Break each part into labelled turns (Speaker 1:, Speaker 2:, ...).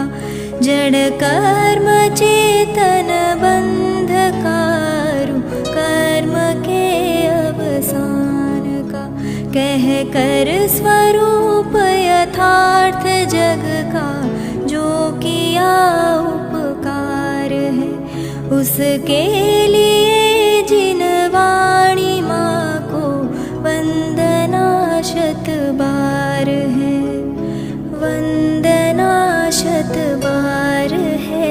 Speaker 1: का जड़ कर्म चेतन बंधकारु कर्म के अवसान का कह कर स्वरूप यथार्थ जग का जो किया उपकार है उसके लिए जिन वाणी माँ को वंदना शत बार है वंदना शत बार है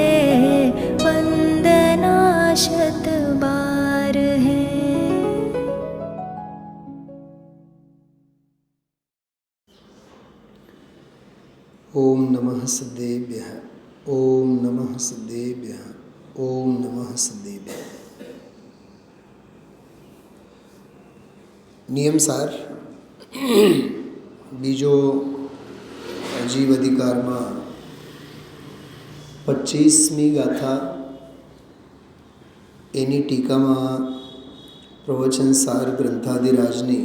Speaker 1: वंदना शत बार है।
Speaker 2: ओम नमः सिद्धेभ्यः ओम नमः सिद्धेभ्यः ओम नमः सिद्धेभ्यः। नियमसार बीजो जीव अधिकार में 25મી गाथा एनी टीका में प्रवचन सार ग्रंथादिराजनी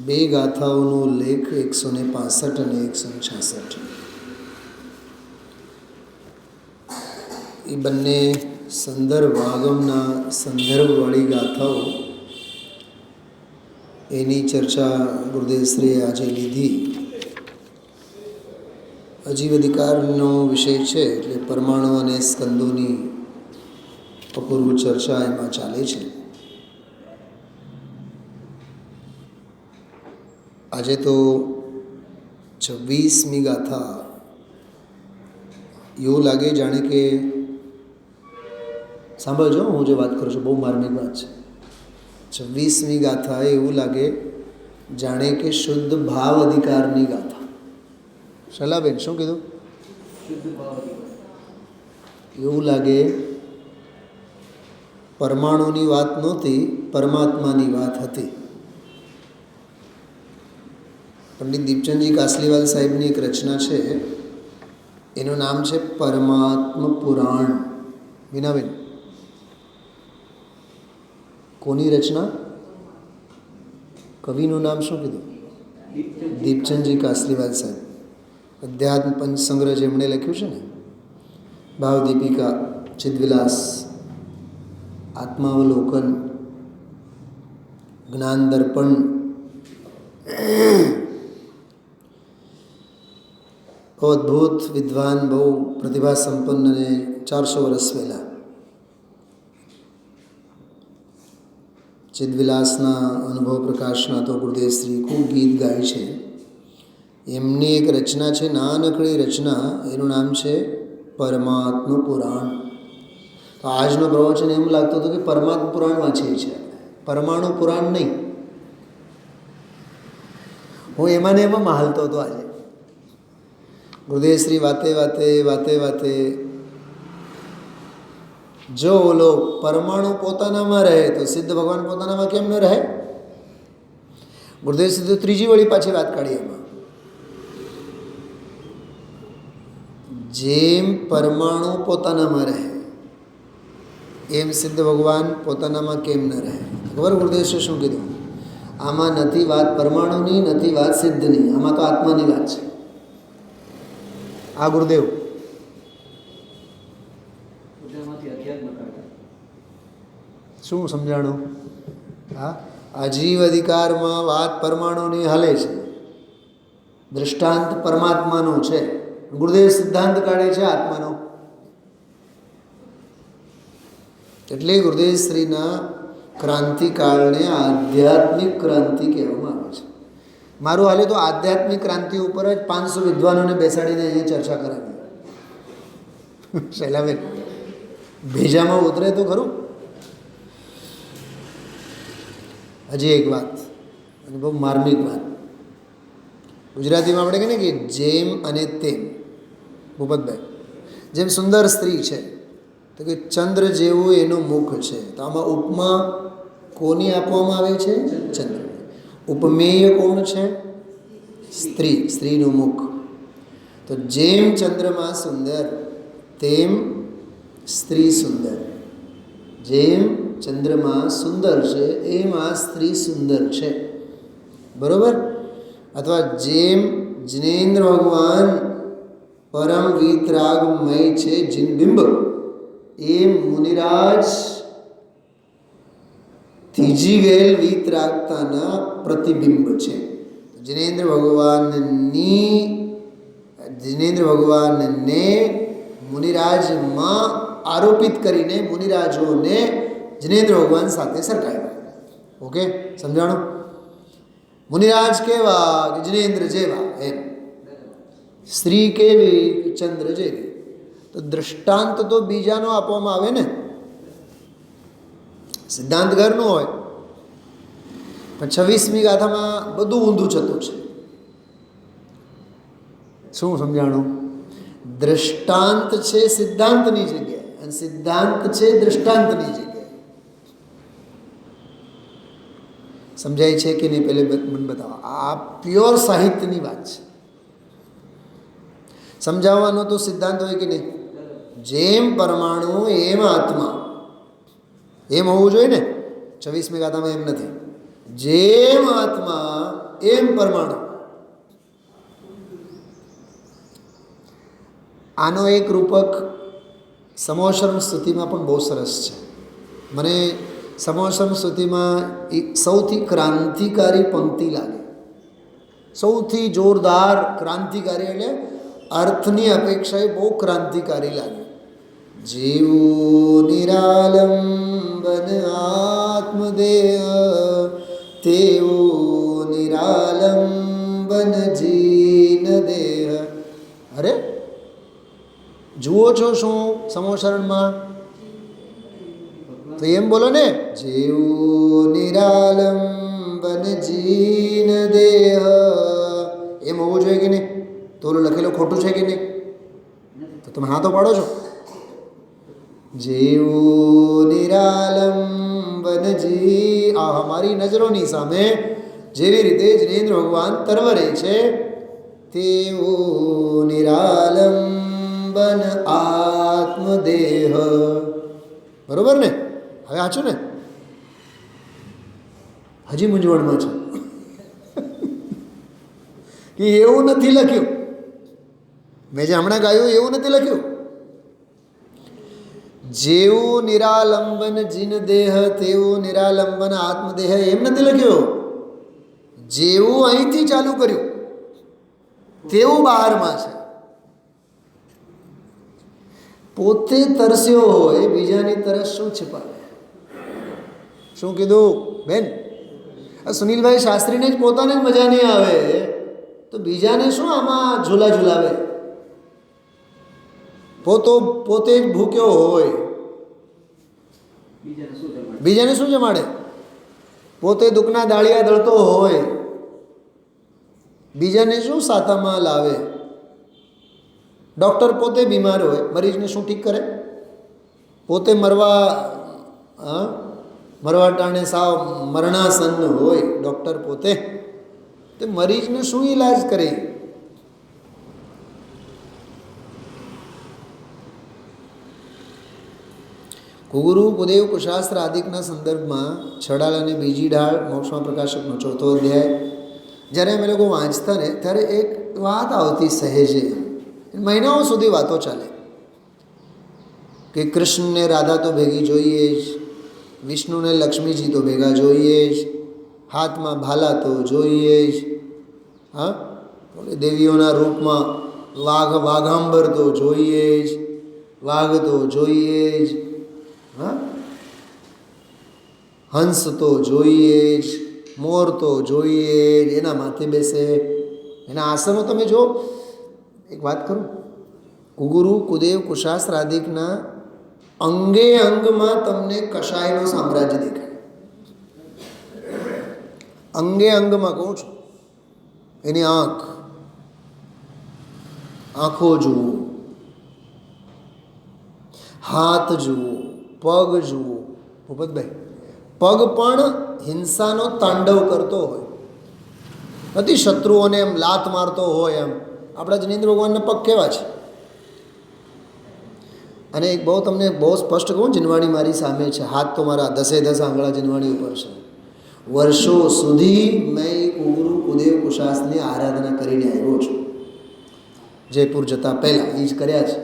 Speaker 2: 2 गाथाओं लेख 165 અને 166 એ બંને સંદર્ભ આગમના સંદર્ભવાળી ગાથાઓ એની ચર્ચા ગુરુદેવશ્રીએ આજે લીધી. અજીવ અધિકારનો વિષય છે એટલે પરમાણુ અને સ્કંદોની અપૂર્વ ચર્ચા એમાં ચાલે છે. આજે તો 26મી ગાથા એવું લાગે જાણે કે સાંભળજો હું જે વાત કરું છું બહુ માર્મિક વાત છે. 26મી ગાથા એવું લાગે જાણે કે શુદ્ધ ભાવ અધિકારની ગાથા. શલાબેન શું કીધું? શુદ્ધ ભાવ એવું લાગે પરમાણુની વાત નહોતી, પરમાત્માની વાત હતી. પંડિત દીપચંદજી કાસલીવાલ સાહેબની એક રચના છે, એનું નામ છે પરમાત્મ પુરાણ. વિનાબેન, કોની રચના? કવિનું નામ શું કીધું? દીપચંદજી કાસલીવાલ સાહેબ. અધ્યાત્મ પંચસંગ્રહ જેમણે લખ્યું છે ને, ભાવદીપિકા, ચિદવિલાસ, આત્માવલોકન, જ્ઞાન દર્પણ, બહુ અદ્ભુત વિદ્વાન, બહુ પ્રતિભા સંપન્ન અને 400 વર્ષ પહેલાં ચિદવિલાસના અનુભવ પ્રકાશના તો ગુરુદેવશ્રી ખૂબ ગીત ગાય છે. એમની એક રચના છે, નાનકડી રચના, એનું નામ છે પરમાત્મ પુરાણ. તો આજનો પ્રવચન એમ લાગતો હતો કે પરમાત્મ પુરાણ વાંચીએ છીએ, પરમાણુ પુરાણ નહીં. હું એમાં ને એમાં માલતો હતો. આજે ગુરુદેવશ્રી વાતે વાતે વાતે વાતે જો ઓલો પરમાણુ પોતાનામાં રહે તો સિદ્ધ ભગવાન પોતાનામાં કેમ ન રહે? ગુરુદેવશ્રી તો ત્રીજી વળી પાછી વાત કાઢી. એમાં જેમ પરમાણુ પોતાનામાં રહે એમ સિદ્ધ ભગવાન પોતાનામાં કેમ ન રહે? ખબર ગુરુદેવશ્રી શું કીધું? આમાં નથી વાત પરમાણુની, નથી વાત સિદ્ધની, આમાં તો આત્માની વાત છે. આ ગુરુદેવ શું સમજાણું? હા, આજીવ અધિકારમાં વાત પરમાણુની હાલે છે, દૃષ્ટાંત પરમાત્માનું છે. ગુરુદેવ સિદ્ધાંત કાઢે છે આત્માનો. એટલે ગુરુદેવશ્રીના ક્રાંતિકાળને આધ્યાત્મિક ક્રાંતિ કહેવામાં આવે છે. મારું હાલે તો આધ્યાત્મિક ક્રાંતિ ઉપર જ 500 વિદ્વાનોને બેસાડીને અહીંયા ચર્ચા કરાવી. શૈલાબેન, ભેજામાં ઉતરે તો ખરું. હજી એક વાત, અને બહુ માર્મિક વાત. ગુજરાતીમાં આપણે કહીએ ને કે જેમ અને તેમ. ભૂપતભાઈ, જેમ સુંદર સ્ત્રી છે તો કે ચંદ્ર જેવું એનું મુખ છે, તો આમાં ઉપમા કોની આપવામાં આવે છે? ચંદ્ર. ઉપમેય કોણ છે? સ્ત્રી, સ્ત્રીનું મુખ. તો જેમ ચંદ્રમાં સુંદર તેમ સ્ત્રી સુંદર. જેમ ચંદ્રમાં સુંદર છે એમ આ સ્ત્રી સુંદર છે. બરાબર? અથવા જેમ જિનેન્દ્ર ભગવાન પરમ વિતરાગમય છે જિનબિંબ એ મુનિરાજ થીજી ગયેલ વિતરાગતાના પ્રતિબિંબ છે. જિનેન્દ્ર ભગવાનને મુનિરાજમાં આરોપિત કરીને મુનિરાજોને જિનેન્દ્ર ભગવાન સાથે સરખાવ્યા. ઓકે, સમજાણું? મુનિરાજ કેવા કે જિનેન્દ્ર જેવા, એમ. સ્ત્રી કેવી કે ચંદ્ર જેવી. તો દૃષ્ટાંત તો બીજાનો આપવામાં આવે ને, સિદ્ધાંત ઘરનો હોય. પણ 26મી ગાથામાં બધું ઊંધું થતું છે. શું સમજાણું? દૃષ્ટાંત છે સિદ્ધાંતની જગ્યાએ અને સિદ્ધાંત છે દૃષ્ટાંતની જગ્યાએ. સમજાય છે કે નહીં? પહેલે મને બતાવો. આ પ્યોર સાહિત્યની વાત છે. સમજાવવાનો તો સિદ્ધાંત હોય કે નહીં? જેમ પરમાણુ એમ આત્મા, એમ હોવું જોઈએ ને. 26મી ગાથામાં એમ નથી. જેમ આત્મા એમ પરમાણુ. આનો એક રૂપક સમોશરમ સ્તુતિમાં પણ બહુ સરસ છે. મને સમોશરમ સ્તુતિમાં સૌથી ક્રાંતિકારી પંક્તિ લાગે. સૌથી જોરદાર ક્રાંતિકારી એટલે અર્થની અપેક્ષાએ બહુ ક્રાંતિકારી લાગે. જીવો નિરાલંબન આત્મદેહ તેઓ નિરાલંબન જીન દેહ. અરે જુઓ છો શું સમોશરણમાં? તો એમ બોલો ને, જેવો નિરાલંબન જીન દેહ. એમ હોવું જોઈએ કે નહીં? તો ઓલું લખેલું ખોટું છે કે નહીં? તો તમે હા તો પાડો છો. જેવો નિરાલંબન જી, આ અમારી નજરોની સામે જેવી રીતે જિનેન્દ્ર ભગવાન તરવરે છે તેવો નિરાલંબન આત્મદેહ. બરોબર ને? હવે આછું ને? હજી મૂંઝવણમાં છે કે એવું નથી લખ્યું. મેં જે હમણાં ગાયું એવું નથી લખ્યું. જેવું નિરાલંબન જીન દેહ તેવું નિરાલંબન આત્મદેહ એમ નથી લખ્યું. જેવું અહીંથી ચાલુ કર્યું તેવું બહારમાં છે. પોતે તરસ્યો હોય બીજાની તરસ શું છુપાવે? શું કીધું બેન? સુનિલભાઈ શાસ્ત્રીને જ પોતાને જ મજા નહીં આવે તો બીજાને શું આમાં ઝૂલા ઝૂલાવે? પોતે જ ભૂખ્યો હોય બીજાને શું જમાડે? પોતે દુઃખના દાળિયા દળતો હોય બીજાને શું સાતામાં લાવે? ડૉક્ટર પોતે બીમાર હોય મરીજને શું ઠીક કરે? પોતે મરવા ટાણે સાવ મરણાસન્ન હોય ડૉક્ટર પોતે, તે મરીજને શું ઈલાજ કરે? કુગુરુ કુદેવ કુશાસ્ત્ર આદિકના સંદર્ભમાં છડાલ અને બીજી ઢાળ મોક્ષમાં પ્રકાશકનો 4થો અધ્યાય જ્યારે અમે લોકો વાંચતા ને ત્યારે એક વાત આવતી સહેજે, મહિનાઓ સુધી વાતો ચાલે કે કૃષ્ણને રાધા તો ભેગી જોઈએ જ, વિષ્ણુને લક્ષ્મીજી તો ભેગા જોઈએ જ, હાથમાં ભાલા તો જોઈએ જ, હા દેવીઓના રૂપમાં વાઘાંબર તો જોઈએ જ, વાઘ તો જોઈએ જ, હા હંસ તો જોઈએ જ, મોર તો જોઈએ જ, એના માથે બેસે, એના આસનો તમે જો. એક વાત કરું, કુગુરુ કુદેવ કુશાસ્ત્ર આદિકના અંગે અંગમાં તમને કશાયનું સામ્રાજ્ય દેખાય. અંગે અંગમાં કહું છું, એની આંખો જુઓ, હાથ જુઓ, પગ જુઓ. ભૂપતભાઈ પગ પણ હિંસાનો તાંડવ કરતો હોય, નથી શત્રુઓને એમ લાત મારતો હોય. એમ આપણા જિનેન્દ્ર ભગવાનના પગ કેવા છે? અને એક તમને બહુ સ્પષ્ટ કહું, જીનવાણી મારી સામે છે, હાથ તો મારા 10 આંગળા જીનવાણી ઉપર છે. વર્ષો સુધી મેં કુગુરુ ગુરુદેવ કુશાસની આરાધના કરીને આવ્યો છું. જયપુર જતાં પહેલાં એ જ કર્યા છે.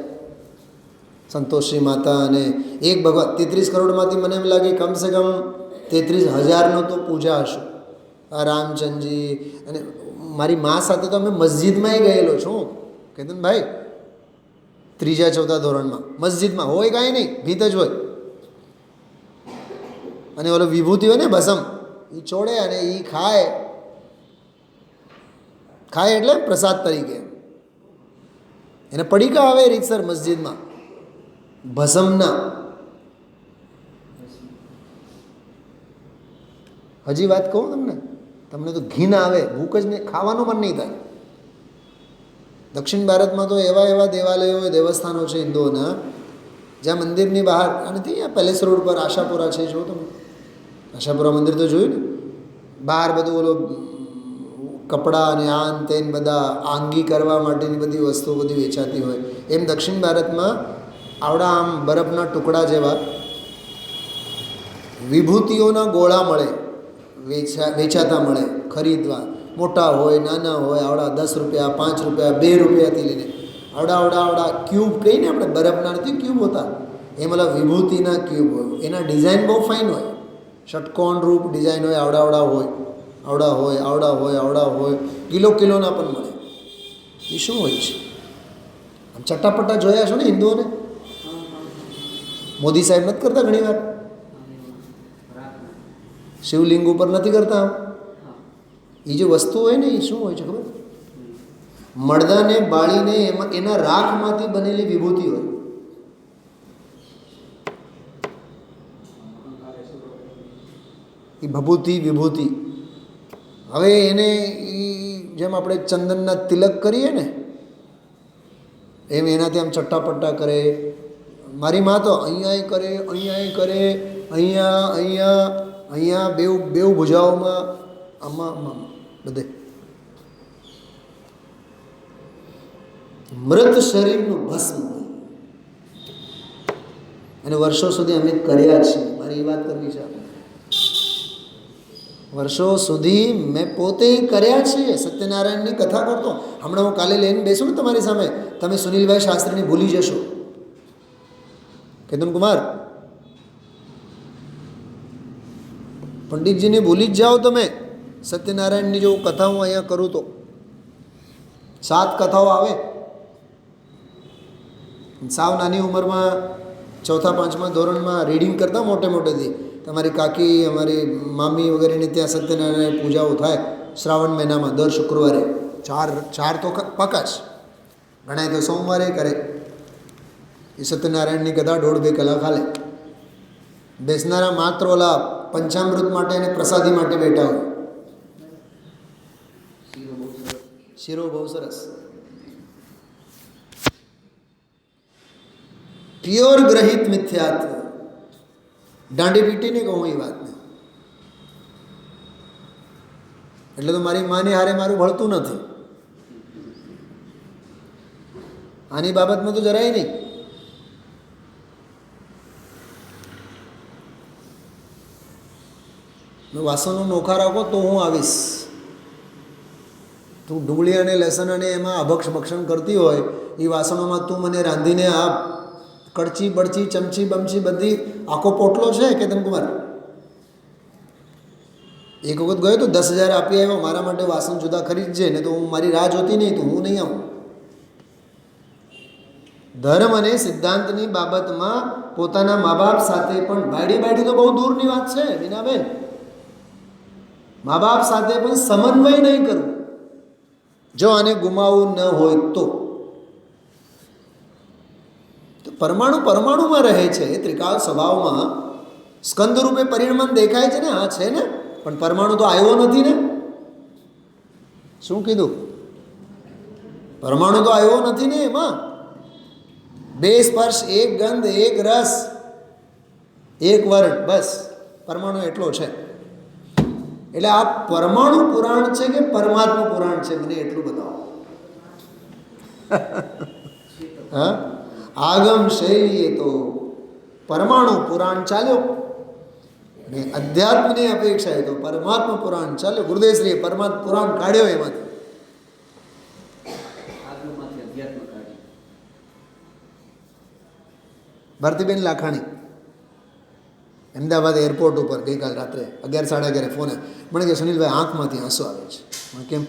Speaker 2: સંતોષી માતા અને એક ભગવાન 33 કરોડમાંથી મને એમ લાગે કમસે કમ 33,000નો તો પૂજા હશે. આ રામચંદજી અને મારી મા સાથે તો અમે મસ્જિદમાંય ગયેલો છું. કેતન ભાઈ 3-4 ધોરણમાં મસ્જિદમાં હોય કાંઈ નહીં, ભીત જ હોય. અને ઓલો વિભૂતિ હોય ને ભસમ, એ ચોડે અને એ ખાય એટલે પ્રસાદ તરીકે એને પડીકા આવે રીતસર મસ્જિદમાં ભસમના. હજી વાત કહું તમને તો ઘીન આવે, ભૂખ જ નહીં, ખાવાનું મન નહીં થાય. દક્ષિણ ભારતમાં તો એવા દેવાલયો દેવસ્થાનો છે હિન્દુઓના, જ્યાં મંદિરની બહાર અને ત્યાં પેલેસ રોડ પર આશાપુરા છે, જો તમે આશાપુરા મંદિર તો જોયું ને, બહાર બધું ઓલો કપડાં અને આન તેન બધા આંગી કરવા માટેની બધી વસ્તુઓ બધી વેચાતી હોય. એમ દક્ષિણ ભારતમાં આવડા આમ બરફના ટુકડા જેવા વિભૂતિઓના ગોળા મળે, વેચાતા મળે, ખરીદવા. મોટા હોય નાના હોય, આવડા 10 રૂપિયા 5 રૂપિયા 2 રૂપિયાથી લઈને આવડા ક્યુબ કહીને આપણે, બરફના નથી ક્યુબ હોતા, એ મતલબ વિભૂતિના ક્યુબ હોય. એના ડિઝાઇન બહુ ફાઇન હોય, ષટકોણ રૂપ ડિઝાઇન હોય, આવડા હોય, કિલોના પણ મળે. એ શું હોય છે? આમ ચટાપટા જોયા છો ને હિન્દુઓને? મોદી સાહેબ નથી કરતા ઘણી વાર? શિવલિંગ ઉપર નથી કરતા? એ જે વસ્તુ હોય ને એ શું હોય છે ખબર? મળદાને બાળીને એમાં એના રાખમાંથી બનેલી વિભૂતિ હોય. એ વિભૂતિ. હવે એને જેમ આપણે ચંદનના તિલક કરીએ ને એમ એનાથી આમ ચટ્ટાપટ્ટા કરે. મારી મા તો અહીંયા કરે, અહીંયા બેઉ ભુજાઓમાં, આમાં બધે મૃત શરીરનું ભસ્મ હોય. અને વર્ષો સુધી અમે કર્યા છીએ. મારી એ વાત કરવી છે. વર્ષો સુધી મેં પોતે કર્યા છીએ. સત્યનારાયણની કથા કરતો. હમણાં હું કાલે લઈને બેસું ને તમારી સામે, તમે સુનિલભાઈ શાસ્ત્રીને ભૂલી જશો. કેતન કુમાર, પંડિતજીને ભૂલી જ જાઓ તમે. સત્યનારાયણની જો કથા હું અહીંયા કરું તો 7 કથાઓ આવે. સાવ નાની ઉંમરમાં 4-5મા ધોરણમાં રીડિંગ કરતા મોટેથી. તમારી કાકી, અમારી મામી વગેરેને ત્યાં સત્યનારાયણ પૂજાઓ થાય શ્રાવણ મહિનામાં દર શુક્રવારે. ચાર તો પાકા જ, ઘણા તો સોમવારે કરે. એ સત્યનારાયણની કથા 1.5-2 કલાક હાલે. બેસનારા માત્ર ઓલા પંચામૃત માટે અને પ્રસાદી માટે બેઠા હોય. શીરો બહુ સરસ, પ્યોર ગ્રહિત મિથ્યાત્વ. દાંડી પીટીને કહું એ વાતને. એટલે તો મારી માની હારે મારું ભળતું નથી. આની બાબતમાં તો જરાય નહીં. વાસણનું નોખા રાખો તો હું આવીશ. તું ડુંગળી અને લસણ અને એમાં અભક્ષ ભક્ષણ કરતી હોય એ વાસણોમાં તું મને રાંધીને આપ. કડચી બડચી ચમચી બમચી બધી આખો પોટલો છે કેતન કુમાર. એક વખત ગયો તો 10,000 આપી આવ્યો, મારા માટે વાસણ જુદા ખરીદજે, ને તો હું મારી રાહ જોતી નહીં તો હું નહીં આવું. ધર્મ અને સિદ્ધાંતની બાબતમાં પોતાના મા બાપ સાથે પણ બાયડી તો બહુ દૂરની વાત છે બીનાબેન. મા બાપ સાથે પણ સમન્વય નહીં કરવું. જો આને ગુમાવવું ન હોય તો પરમાણુમાં રહે છે. ત્રિકાળ સ્વભાવમાં સ્કંદ રૂપે પરિણમન દેખાય છે ને, હા છે ને, પણ પરમાણુ તો આવ્યો નથી ને. શું કીધું? પરમાણુ તો આવ્યો નથી ને. એમાં 2 સ્પર્શ, 1 ગંધ, 1 રસ, 1 વર્ણ, બસ પરમાણુ એટલો છે. એટલે આ પરમાણુ પુરાણ છે કે પરમાત્મા પુરાણ છે, મને એટલું બતાવો. હા, આગમ શૈલીએ તો પરમાણુ પુરાણ ચાલ્યો. ને અધ્યાત્મની અપેક્ષા તો પરમાત્મા પુરાણ ચાલે. ગુરુદેવશ્રીએ પરમાત્મા પુરાણ કાઢ્યો એમાંથી. ભારતીબેન લાખાણી અમદાવાદ એરપોર્ટ ઉપર ગઈકાલ રાત્રે 11:30 ફોન મને કે સુનિલભાઈ આંખમાંથી આંસુ આવે છે. મને કેમ?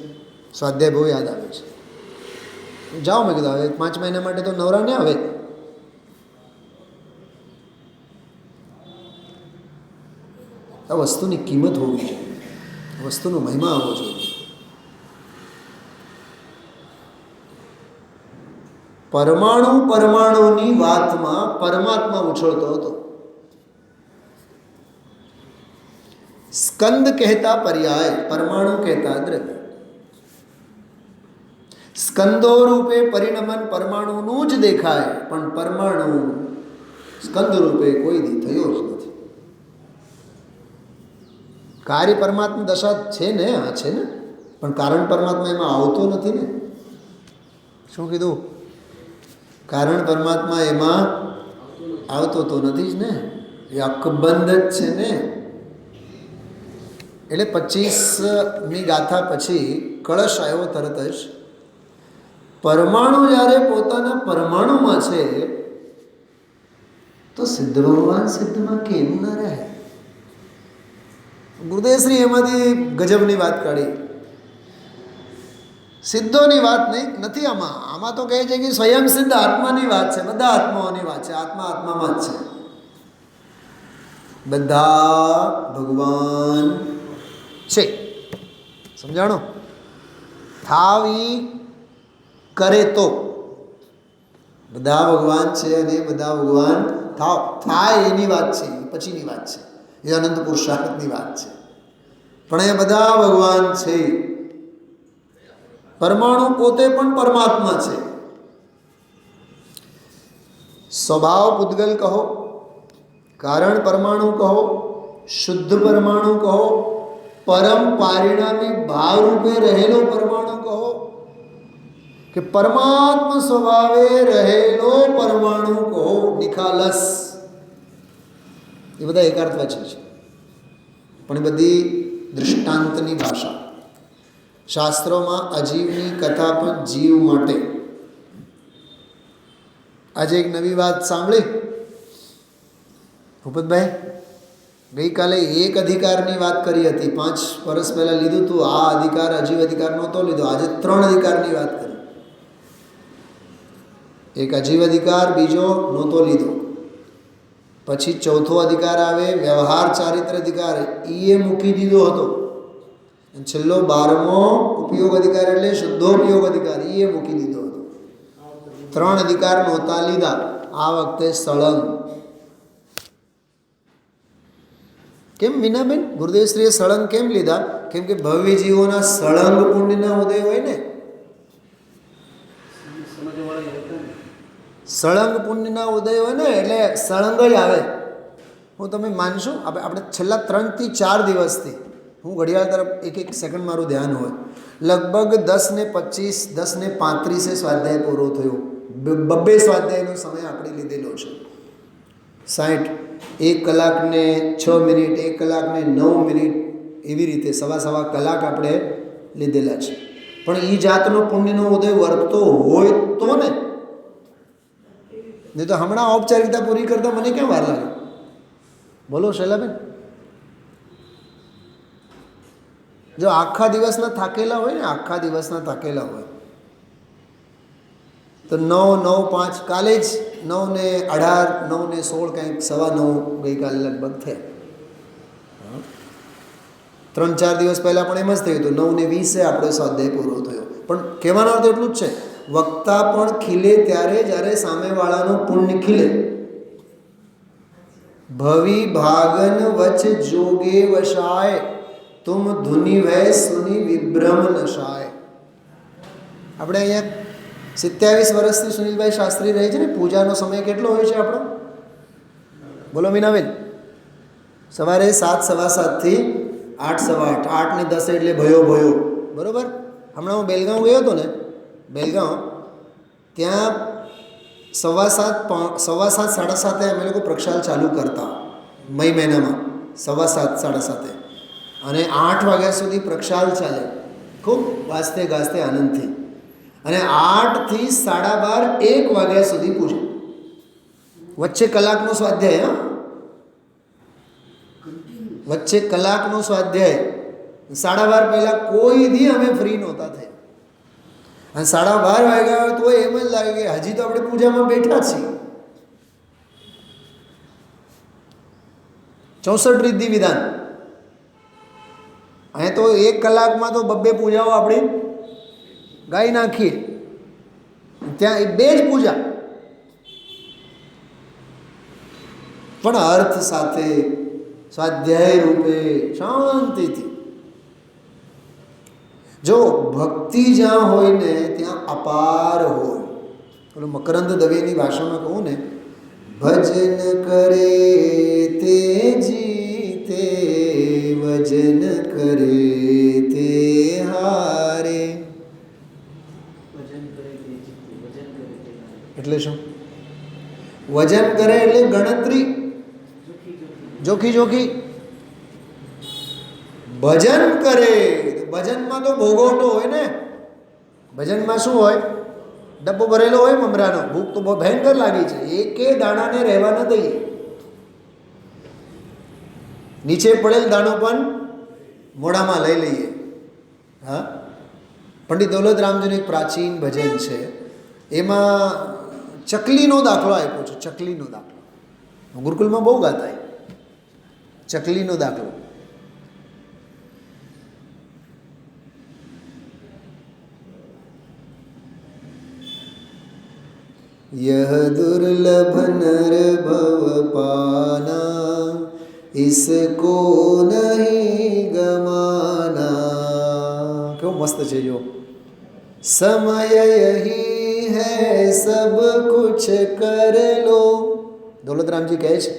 Speaker 2: સ્વાધ્યાય બહુ યાદ આવે છે. જાઓ મેં કીધું હવે 5 મહિના માટે તો નવરા ને આવે. આ વસ્તુની કિંમત હોવી જોઈએ, વસ્તુનો મહિમા આવવો જોઈએ. પરમાણુની વાતમાં પરમાત્મા ઉછળતો હતો. સ્કંદ કહેતા પર્યાય, પરમાણુ કહેતા દ્રવ્ય. સ્કંદો રૂપે પરિણમન પરમાણુનું જ દેખાય, પણ પરમાણુ સ્કંદ રૂપે કોઈ દી થયો જ નથી. કાર્ય પરમાત્મા દશા છે ને, આ છે ને, પણ કારણ પરમાત્મા એમાં આવતો નથી ને. શું કીધું? કારણ પરમાત્મા એમાં આવતો તો નથી જ ને, એ અકબંધ જ છે ને. એટલે 25મી ગાથા પછી કળશ આવ્યો તરત જ. પરમાણુ જ્યારે પોતાના પરમાણુમાં છે તો સિદ્ધ ભગવાન સિદ્ધમાં કેમ ન રહે? ગુરુદેવશ્રી એમાંથી ગજબની વાત કાઢી. સિદ્ધોની વાત નથી આમાં તો કહે છે કે સ્વયં સિદ્ધ આત્માની વાત છે. બધા આત્માઓની વાત છે. આત્મા આત્મામાં જ છે. બધા ભગવાન છે. સમજાણો? થાવી કરે તો બધા ભગવાન છે, અને બધા ભગવાન થાય એની વાત છે, પછીની વાત છે. એ અનંત પુરુષાર્થની વાત છે. પણ એ બધા ભગવાન છે. પરમાણુ પોતે પણ પરમાત્મા છે. સ્વભાવ પૂતગલ કહો, કારણ પરમાણુ કહો, શુદ્ધ પરમાણુ કહો, પરમ પારિણામી ભાવ રૂપે રહેલો પરમાણુ કહો, કે પરમાત્મા સ્વભાવે રહેલો પરમાણુ કહો, નિખાલસ, એ બધા એકાર્થવાચી છે. પણ એ બધી દૃષ્ટાંતની ભાષા. શાસ્ત્રોમાં અજીવની કથા પણ જીવ માટે. આજે એક નવી વાત સાંભળી ભૂપતભાઈ. ગઈકાલે એક અધિકારની વાત કરી હતી. 5 વર્ષ પહેલાં લીધું હતું આ અધિકાર, અજીવ અધિકાર નહોતો લીધો. આજે 3 અધિકારની વાત કરી. એક અજીવ અધિકાર, બીજો નહોતો લીધો. પછી 4થો અધિકાર આવે વ્યવહાર ચારિત્ર અધિકાર, એ મૂકી દીધો હતો. છેલ્લો 12મો ઉપયોગ અધિકાર એટલે શુદ્ધોપયોગ અધિકાર, એ મૂકી દીધો હતો. 3 અધિકાર નહોતા લીધા. આ વખતે સળંગ. કેમ મીનાબેન? ગુરુદેવશ્રીએ સળંગ કેમ લીધા? કેમ કે ભવ્ય જીવોના સળંગ પુણ્યના ઉદય હોય ને. સળંગ પુણ્યના ઉદય હોય ને, એટલે સળંગ જ આવે. હું તમે માનશો, આપણે છેલ્લા 3 થી 4 દિવસથી હું ઘડિયાળ તરફ એક સેકન્ડ મારું ધ્યાન હોય. લગભગ 10:25, 10:35 સ્વાધ્યાય પૂરો થયો. 2 સ્વાધ્યાયનો સમય આપણે લીધેલો છે. 60, 1 કલાક ને 6 મિનિટ, 1 કલાક ને 9 મિનિટ, એવી રીતે સવા કલાક આપણે લીધેલા છે. પણ એ જાતનો પુણ્યનો ઉદય વર્તતો હોય તો ને, નહીં તો હમણાં ઔપચારિકતા પૂરી કરતા મને કેમ વાર લાગે? બોલો શૈલાબેન. જો આખા દિવસના થાકેલા હોય ને, આખા દિવસના થાકેલા હોય તો 9, 5 કાલે જ 9:18, 9:16 કંઈક 9:15 ગઈકાલે લગભગ થયા. 3-4 દિવસ પહેલાં પણ એમ જ થયું હતું. 9:20 આપણો સ્વાધ્યાય પૂરો થયો. પણ કહેવાનો અર્થ એટલું જ છે, વક્તા પણ ખીલે ત્યારે જ્યારે સામેવાળાનું પુણ્ય ખીલે. ભવિ ભાગન વચ જોગે વશાય, તુમ ધુનિ વૈ સુની વિભ્રમ નશાય. આપણે અહીંયા 27 વર્ષથી સુનિલભાઈ શાસ્ત્રી રહે છે ને, પૂજાનો સમય કેટલો હોય છે આપણો? બોલો મીનાબેન. સવારે 7:15 થી 8:15, 8:10 એટલે ભયો. બરાબર? હમણાં હું બેલગાંવ ગયો હતો ને, બેલગાંવ ત્યાં 7:15, 7:30, 7:30 અમે લોકો પ્રક્ષાલ ચાલુ કરતા મઈ મહિનામાં. 7:15 7:30 અને 8 વાગ્યા સુધી પ્રક્ષાલ ચાલે, ખૂબ વાસ્તે ગાસ્તે આનંદથી. અને 8 થી 12:30 1 વાગ્યા સુધી પૂજા. વચ્ચે કલાકનો સ્વાધ્યાય. વચ્ચે કલાકનો સ્વાધ્યાય. 12:30 પહેલાં કોઈ દી અમે ફ્રી નહોતા થયા. અને 12:30 વાગ્યા હોય તો એમ જ લાગે કે હજી તો આપણે પૂજામાં બેઠા છીએ. 64 રિદ્ધિ વિધાન. અહીંયા તો 1 કલાકમાં તો 2 પૂજાઓ આપણે ગાઈ નાખીએ. ત્યાં એ 2 જ પૂજા, પણ અર્થ સાથે, સ્વાધ્યાય રૂપે, શાંતિથી. જો ભક્તિ જ્યાં હોય ને ત્યાં અપાર હોય. પેલું મકરંદ દવેની ભાષામાં કહું ને, ભજન કરે તે જીતે, વજન કરે તે હારે. એટલે શું? વજન કરે એટલે ગણતરી, જોખી જોખી. ભજન કરે, ભજનમાં તો ભોગવટો હોય ને. ભજનમાં શું હોય? ડબ્બો ભરેલો હોય મમરાનો, ભૂખ તો બહુ ભયંકર લાગી છે, એકે દાણાને રહેવા ન દઈએ. નીચે પડેલ દાણો પણ મોઢામાં લઈ લઈએ. હા, પંડિત દૌલતરામજીનું એક પ્રાચીન ભજન છે, એમાં ચકલીનો દાખલો આપ્યો છે. ચકલીનો દાખલો ગુરુકુલમાં બહુ ગાતા. ચકલીનો દાખલો. यह दुर्लभ नर भव पाना, इसको नहीं गमाना. કેવું મસ્ત છે જો. समय यही है सब कुछ कर लो. દૌલતરામજી કહે છે,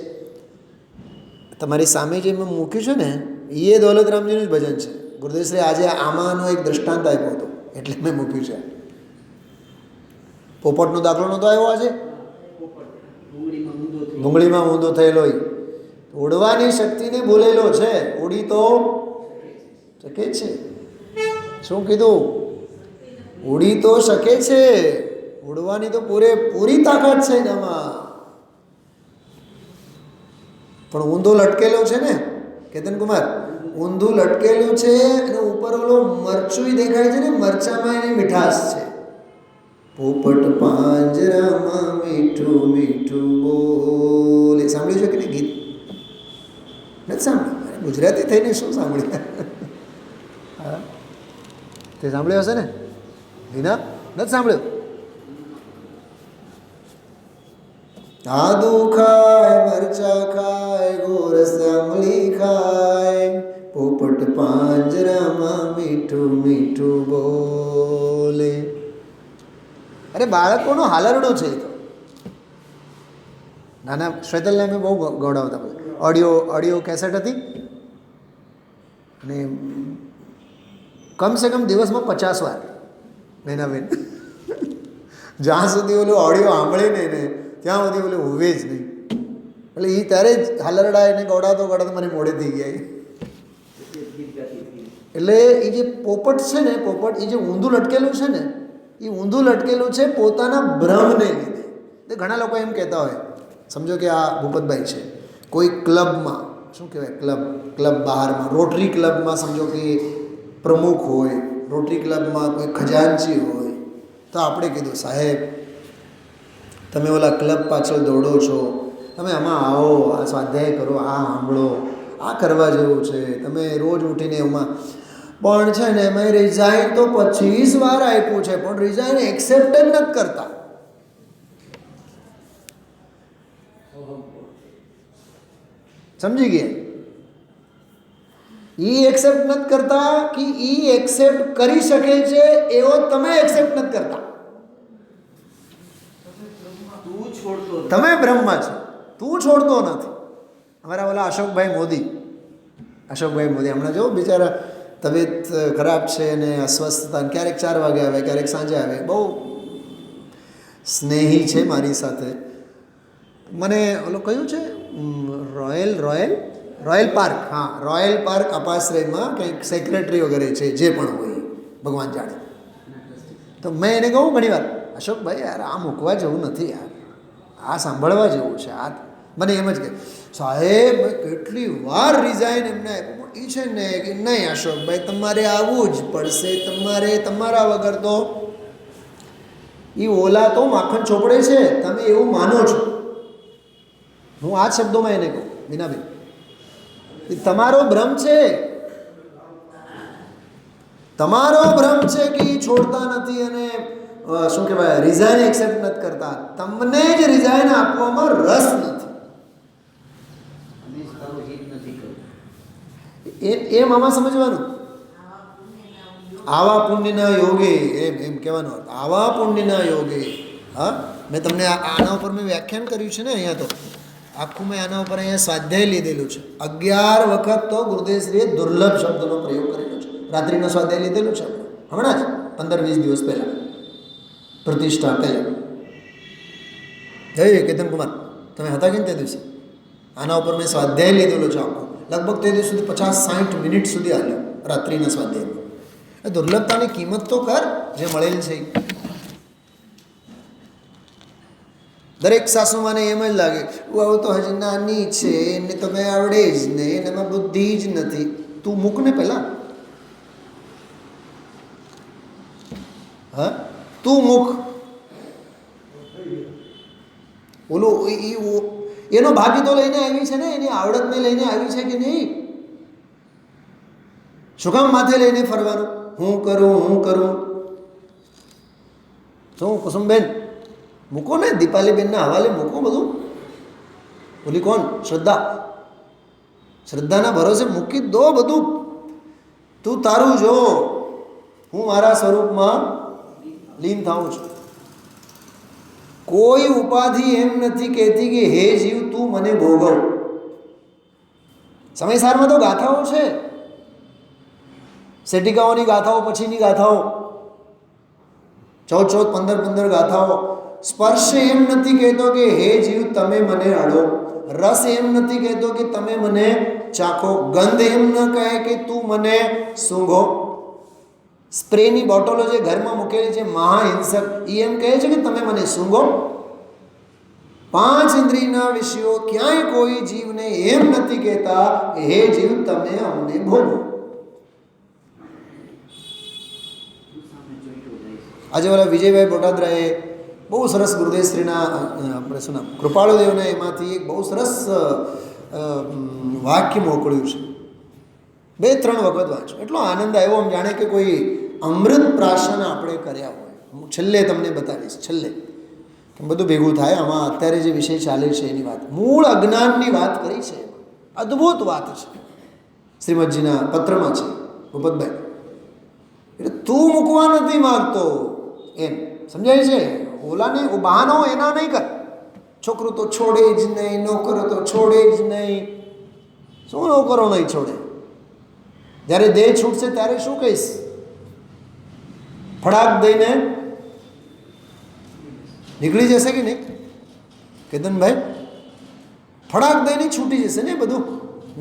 Speaker 2: તમારી સામે જે મેં મૂક્યું છે ને એ દૌલતરામજીનું જ ભજન છે. ગુરુદેવશ્રી આજે આમાંનો એક દૃષ્ટાંત આપ્યો હતો એટલે મેં મૂક્યું છે. પોપટનો દાખલો નહોતો આવ્યો આજે? ભૂંગળીમાં ઊંધો થયેલો ઉડવાની શક્તિને બોલેલો છે. ઉડી તો શકે છે. શું કીધું? ઉડી તો શકે છે. ઉડવાની તો પૂરી તાકાત છે એનામાં, પણ ઊંધો લટકેલો છે ને. કેતન કુમાર, ઊંધું લટકેલું છે અને ઉપર ઓલો મરચું દેખાય છે ને, મરચામાં એની મીઠાશ છે. પોપટ પાંજરામાં મીઠું મીઠું બોલે. સાંભળ્યું છે કે નહીં ગીત? નથી સાંભળ્યું? ગુજરાતી થઈને શું સાંભળ્યું? હા, તે સાંભળ્યું હશે ને? હિના નથી સાંભળ્યું? આદુ ખાય, મરચા ખાય, ગોરસ આંબલી ખાય, પોપટ પાંજરામાં મીઠું મીઠું બોલે. અરે બાળકોનો હાલરડું છે એ તો. નાના શ્વેતલને અમે બહુ ગૌડાવતા. ઓડિયો કેસેટ હતી અને કમસે કમ દિવસમાં 50 વાર બેન જ્યાં સુધી ઓલું ઓડિયો સાંભળે નહીં ને ત્યાં સુધી ઓલું હોવે જ નહીં. એટલે એ ત્યારે જ હાલરડા એને ગૌડાવતો મને મોડે થઈ ગયા. એટલે એ જે પોપટ છે ને, પોપટ એ જે ઊંધું લટકેલું છે ને, એ ઊંધું લટકેલું છે પોતાના ભ્રમને લીધે. તે ઘણા લોકો એમ કહેતા હોય, સમજો કે આ ભૂપતભાઈ છે, કોઈ ક્લબમાં, શું કહેવાય ક્લબ બહારમાં, રોટરી ક્લબમાં સમજો કે પ્રમુખ હોય, રોટરી ક્લબમાં કોઈ ખજાનચી હોય, તો આપણે કીધું સાહેબ તમે ઓલા ક્લબ પાછળ દોડો છો, તમે આમાં આવો, આ સ્વાધ્યાય કરો, આ સાંભળો, આ કરવા જેવું છે, તમે રોજ ઉઠીને એમાં. પણ છે ને મેં રિઝાઇન તો 25 વાર આપ્યું છે, પણ રિઝાઇન એક્સેપ્ટ જ નથી કરતા. સમજી ગયા? ઈ એક્સેપ્ટ નથી કરતા કે ઈ એક્સેપ્ટ કરી શકે છે એવો તમે એક્સેપ્ટ નથી કરતા. તમે બ્રહ્મા છો, તું છોડતો નથી. અમારા ઓલા અશોકભાઈ મોદી હમણાં જો બિચારા તબિયત ખરાબ છે અને અસ્વસ્થતા, ક્યારેક 4 વાગે આવે, ક્યારેક સાંજે આવે. બહુ સ્નેહી છે મારી સાથે. મને ઓલો કયું છે રોયલ રોયલ પાર્ક, હા, રોયલ પાર્ક અપાશ્રયમાં કંઈક સેક્રેટરી વગેરે છે, જે પણ હોય ભગવાન જાણે. તો મેં એને કહું ઘણી વાર, અશોકભાઈ યાર આ મૂકવા જેવું નથી યાર, આ સાંભળવા જેવું છે. આ મને એમ જ કે સાહેબ કેટલી વાર રિઝાઇન એમને આપ્યું, એ છે ને કે નહીં અશોકભાઈ તમારે આવવું જ પડશે, તમારે તમારા વગર તો એ ઓલા તો માખણ ચોપડે છે, તમે એવું માનો છો. હું આ જ શબ્દોમાં એને કહું, બીનાબેન એ તમારો ભ્રમ છે, તમારો ભ્રમ છે કે એ છોડતા નથી અને શું કહેવાય રિઝાઇન એક્સેપ્ટ નથી કરતા, તમને જ રિઝાઇન આપવામાં રસ નથી. એમ આમાં સમજવાનું, આવા પુણ્યના યોગે, એમ કહેવાનું, આવા પુણ્યના યોગે. હા, મેં તમને આના ઉપર મેં વ્યાખ્યાન કર્યું છે ને, અહીંયા તો આખું મેં આના ઉપર અહીંયા સ્વાધ્યાય લીધેલું છે. 11 વખત તો ગુરુદેવશ્રીએ દુર્લભ શબ્દનો પ્રયોગ કરેલો છે. રાત્રિનો સ્વાધ્યાય લીધેલું છે હમણાં જ 15-20 દિવસ પહેલાં, પ્રતિષ્ઠા પહેલાં. જય કેતન કુમાર, તમે હતા કે તે દિવસે? આના ઉપર મેં સ્વાધ્યાય લીધેલો છે આખો, લગભગ તે દિવસ સુધી 50-60 મિનિટ સુધી હાલ્યો રાત્રિના સ્વાધ્યાયમાં. દુર્લભતાની કિંમત તો કર જે મળેલ છે. દરેક સાસુમાને એમ જ લાગે આવું તો હજી નાની છે, એને તો કંઈ આવડે જ નહીં, એનામાં બુદ્ધિ જ નથી. તું મૂક ને પહેલાં, હા તું મૂક. ઓલું એનો ભાગ્ય તો લઈને આવી છે ને, એની આવડતને લઈને આવી છે કે નહીં? શું કામ માથે લઈને ફરવાનું? હું કરું. શું કુસુમબેન મૂકો ને, દીપાલીબેનના હવાલે મૂકો બધું. ઓલી કોણ? શ્રદ્ધાના ભરોસે મૂકી દો બધું. તું તારું જો, હું મારા સ્વરૂપમાં લીન થાઉં છું. કોઈ ઉપાધિ એમ નથી કહેતી કે હે જીવ તું મને ભોગવ. સમયસારમાં તો ગાથાઓ છે, સેટિકાઓની ગાથાઓ, પછીની ગાથાઓ, 14-15 ગાથાઓ. સ્પર્શ એમ નથી કહેતો કે હે જીવ તમે મને અડો, રસ એમ નથી કહેતો કે તમે મને ચાખો, ગંધ એમ ન કહે કે તું મને સૂંઘો, સ્પ્રેની બોટલો જે ઘરમાં મૂકેલી છે મહાહિંસક, એ એમ કહે છે કે તમે મને સૂંઘો. 5 ઇન્દ્રિયના વિષયો ક્યાંય કોઈ જીવને એમ નથી કહેતા કે હે જીવ તમે અમને ભોગવો. આજે ઓલા વિજયભાઈ બોટાદરાએ બહુ સરસ ગુરુદેવશ્રીના આપણે શું નામ કૃપાળુદેવને એમાંથી એક બહુ સરસ વાક્ય મોકલ્યું છે. 2-3 વખત વાંચ્યું, એટલો આનંદ આવ્યો, આમ જાણે કે કોઈ અમૃત પ્રાશન આપણે કર્યા હોય. હું છેલ્લે તમને બતાવીશ, છેલ્લે કેમ બધું ભેગું થાય. આમાં અત્યારે જે વિષય ચાલે છે એની વાત, મૂળ અજ્ઞાનની વાત કરી છે. અદ્ભુત વાત છે, શ્રીમદજીના પત્રમાં છે ભૂપતભાઈ. એટલે તું મૂકવા નથી માગતો એમ સમજાય છે. ઓલાને બહાનો એના નહીં કર. છોકરું તો છોડે જ નહીં, નોકરો તો છોડે જ નહીં. શું નોકરો નહીં છોડે? જ્યારે દેહ છૂટશે ત્યારે શું કહીશ? ફડાક દઈને નીકળી જશે કે નહીં કેતનભાઈ? ફડાક દઈને છૂટી જશે ને બધું.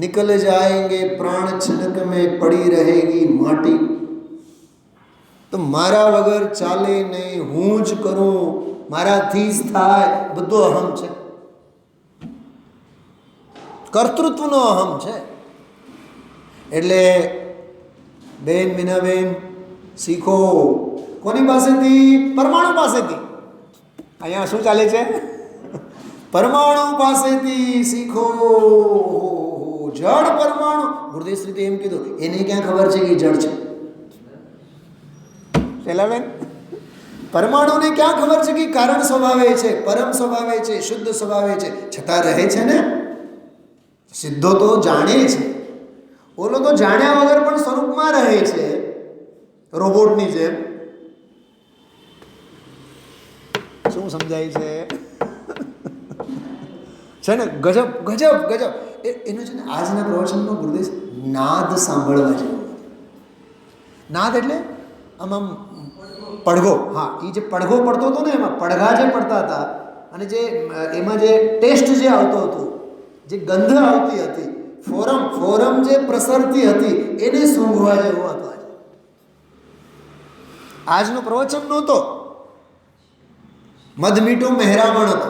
Speaker 2: નિકલ જાએંગે પ્રાણ છનક में પડી रहेगी માટી. તો મારા વગર ચાલે નહીં, હું જ કરું, મારાથી જ થાય, બધો અહમ છે, કર્તૃત્વનો અહમ છે. એટલે બેન મીનાબેન શીખો. કોની પાસેથી? પરમાણુ પાસેથી. અહીંયા શું ચાલે છે? પરમાણુ પાસેથી શીખો. જળ પરમાણુ. ગુરુદેવશ્રી તો એમ કીધું, એને ક્યાં ખબર છે કે જળ છે? શૈલાબેન, પરમાણુને ક્યાં ખબર છે કે કારણ સ્વભાવે છે, પરમ સ્વભાવે છે, શુદ્ધ સ્વભાવે છે, છતાં રહે છે ને. સિદ્ધો તો જાણે છે, ઓલો તો જાણ્યા વગર પણ સ્વરૂપમાં રહે છે, રોબોટની જેમ. શું સમજાય છે? છે ને ગજબ ગજબ ગજબ. એનું છે ને આજના પ્રવચનમાં ગુરુદેવ નાદ સાંભળવા જેવો. નાદ એટલે આમ પડઘો. હા, એ જે પડઘો પડતો હતો ને, એમાં પડઘા જે પડતા હતા અને જે એમાં જે ટેસ્ટ જે આવતો હતો, જે ગંધ આવતી હતી, ફોરમ જે પ્રસરતી હતી એને સૂંઘવા જેવો હતો. આજનો પ્રવચન નહોતો, મધમીઠો મહેરામણ હતો,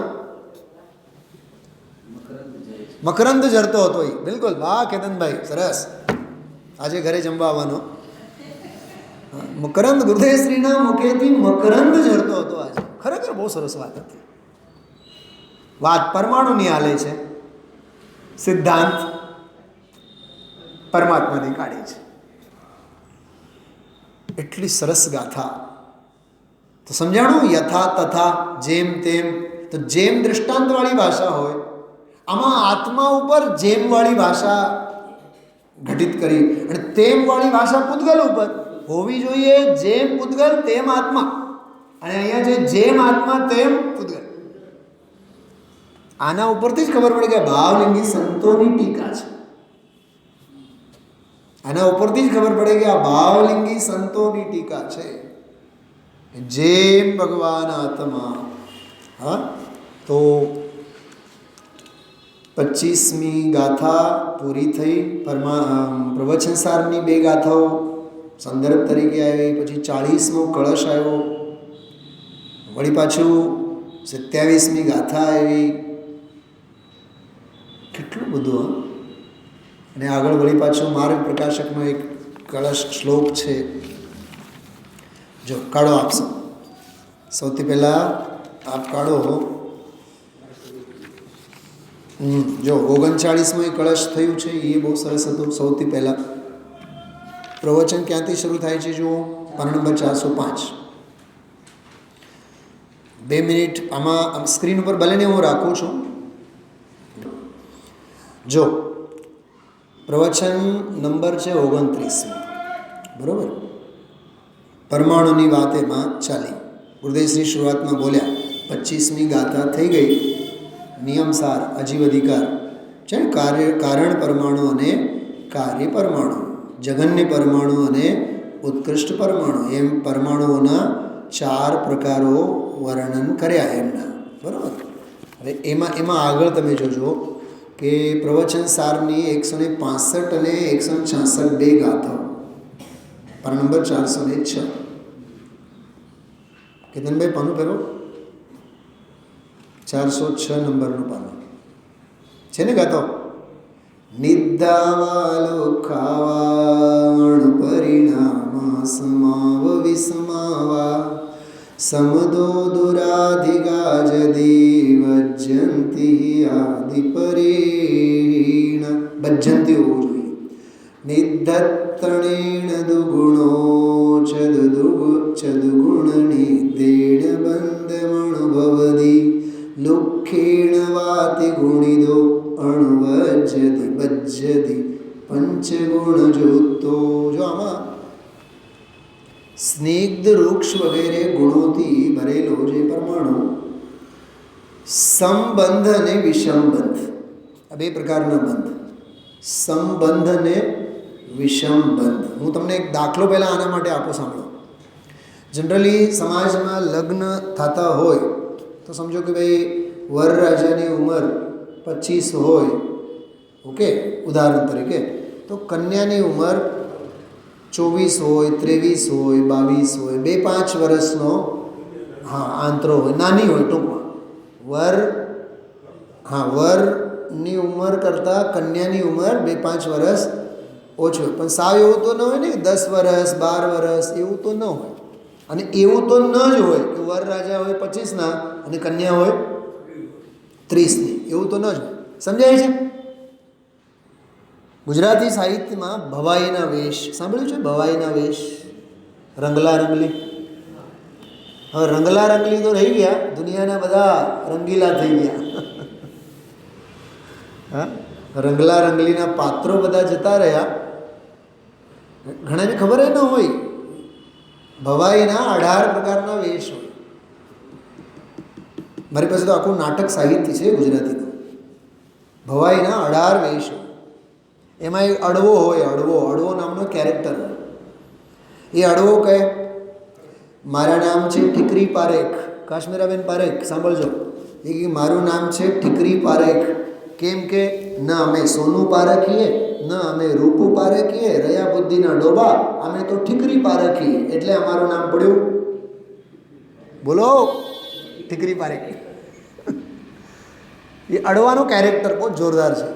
Speaker 2: મકરંદ ઝરતો હતો. એ બિલકુલ. વાહ કેતનભાઈ, સરસ. આજે ઘરે જમવા આવવાનો. મકરંદ, ગુરુદેવશ્રીના મુખેથી મકરંદ ઝરતો હતો આજે. ખરેખર બહુ સરસ વાત હતી. વાત પરમાણુની હાલે છે, સિદ્ધાંત પરમાત્માની કાઢી છે. એટલી સરસ ગાથા. તો સમજાણું? યથા તથા, જેમ તેમ. તો જેમ દૃષ્ટાંતવાળી ભાષા હોય, આમાં આત્મા ઉપર જેમવાળી ભાષા ઘટિત કરી, અને તેમવાળી ભાષા પૂતગલ ઉપર હોવી જોઈએ. જેમ પૂતગલ તેમ આત્મા, અને અહીંયા છે જેમ આત્મા તેમ પૂતગલ. આના ઉપરથી જ ખબર પડે કે ભાવલિંગી સંતોની ટીકા છે. આના ઉપરથી જ ખબર પડે કે આ ભાવલિંગી સંતોની ટીકા છે. જેમ ભગવાન આત્મા. હા, તો 25મી ગાથા પૂરી થઈ. પ્રવચન સારની 2 ગાથાઓ સંદર્ભ તરીકે આવી. પછી 40મો કળશ આવ્યો. વળી પાછું 27મી ગાથા આવી. કેટલું બધું. અને આગળ વળી પાછું માર્ગ પ્રકાશકનો એક કળશ શ્લોક છે. જો કાઢો આપશો. સૌથી પહેલાં આપ કાઢો. જો 39મો કળશ થયું છે, એ બહુ સરસ હતું. સૌથી પહેલાં પ્રવચન ક્યાંથી શરૂ થાય છે જુઓ, પાના નંબર 405. 2 મિનિટ આમાં સ્ક્રીન ઉપર ભલે હું રાખું છું. જો પ્રવચન નંબર છે 29, બરાબર. પરમાણુની વાત એમાં ચાલી. ગુરુદેવશ્રી શરૂઆતમાં બોલ્યા. 25મી ગાથા થઈ ગઈ. નિયમસાર, અજીવ અધિકાર છે. કારણ પરમાણુ અને કાર્ય પરમાણુ, જગન્ય પરમાણુ અને ઉત્કૃષ્ટ પરમાણુ, એમ પરમાણુઓના 4 પ્રકારો વર્ણન કર્યા એમના, બરાબર. હવે એમાં આગળ તમે જોજો કે પ્રવચન સારની 165 અને 166 2 ગાથાઓ. પાના નંબર 406. કેતનભાઈ પાનું ફેરો. 406 નંબરનું પાનું છે ને ગાતો. નિદ્દાવાલો ખાવાણ પરિણામ સમાવ વિસ્માવા સમદો દુરાધિગાજદી વજ્જંતી આદિ પરેણ. ભજ્જંતી હોવું જોઈએ. નિદ્ધત્તણેણ દુગુણો ચદુગુણ નિદેણ બંધમણુભવદી લુખેણ વાતિ ગુણિદો અણુવજ્જતિ ભજ્જતિ પંચગુણ જુતો. જો આમાં સ્નિગ્ધ વૃક્ષ વગેરે ગુણોથી ભરેલો જે પરમાણુ, સંબંધ અને વિષમબંધ, આ 2 પ્રકારના બંધ. સંબંધ અને વિષમબંધ. હું તમને એક દાખલો પહેલાં આના માટે આપો, સાંભળો. જનરલી સમાજમાં લગ્ન થતા હોય તો સમજો કે ભાઈ વરરાજાની ઉંમર 25 હોય, ઓકે, ઉદાહરણ તરીકે. તો કન્યાની ઉંમર 24 હોય, 23 હોય, 22 હોય, 2-5 વર્ષનો આંતરો હોય, નાની હોય ટૂંકમાં. વરની ઉંમર કરતાં કન્યાની ઉંમર 2-5 વર્ષ ઓછી હોય. પણ સાવ એવું તો ન હોય ને 10 વર્ષ 12 વર્ષ એવું તો ન હોય. અને એવું તો ન જ હોય કે વર રાજા હોય 25ના અને કન્યા હોય 30ની. એવું તો ન જ હોય. સમજાય છે? ગુજરાતી સાહિત્યમાં ભવાઈના વેશ સાંભળ્યું છે? ભવાઈના વેશ, રંગલા રંગલી. હવે રંગલા રંગલી તો રહી ગયા, દુનિયાના બધા રંગીલા થઈ ગયા. હા, રંગલા રંગલીના પાત્રો બધા જતા રહ્યા. ઘણાને ખબર ન હોય ભવાઈના 18 પ્રકારના વેશ હોય. મારી પાસે તો આખું નાટક સાહિત્ય છે ગુજરાતીનું. ભવાઈના 18 વેશ હોય. એમાં એક અડવો હોય. અડવો નામનો કેરેક્ટર હોય. એ અડવો કહે, મારા નામ છે ઠીકરી પારેખ. કાશ્મીરાબેન પારેખ સાંભળજો. એ મારું નામ છે ઠીકરી પારેખ. કેમ કે ન અમે સોનું પારખીએ, ન અમે રૂપું પારખીએ, રહ્યા બુદ્ધિના ડોબા, અમે તો ઠીકરી પારખીએ. એટલે અમારું નામ પડ્યું, બોલો, ઠીકરી પારખી. એ અડવાનું કેરેક્ટર બહુ જોરદાર છે.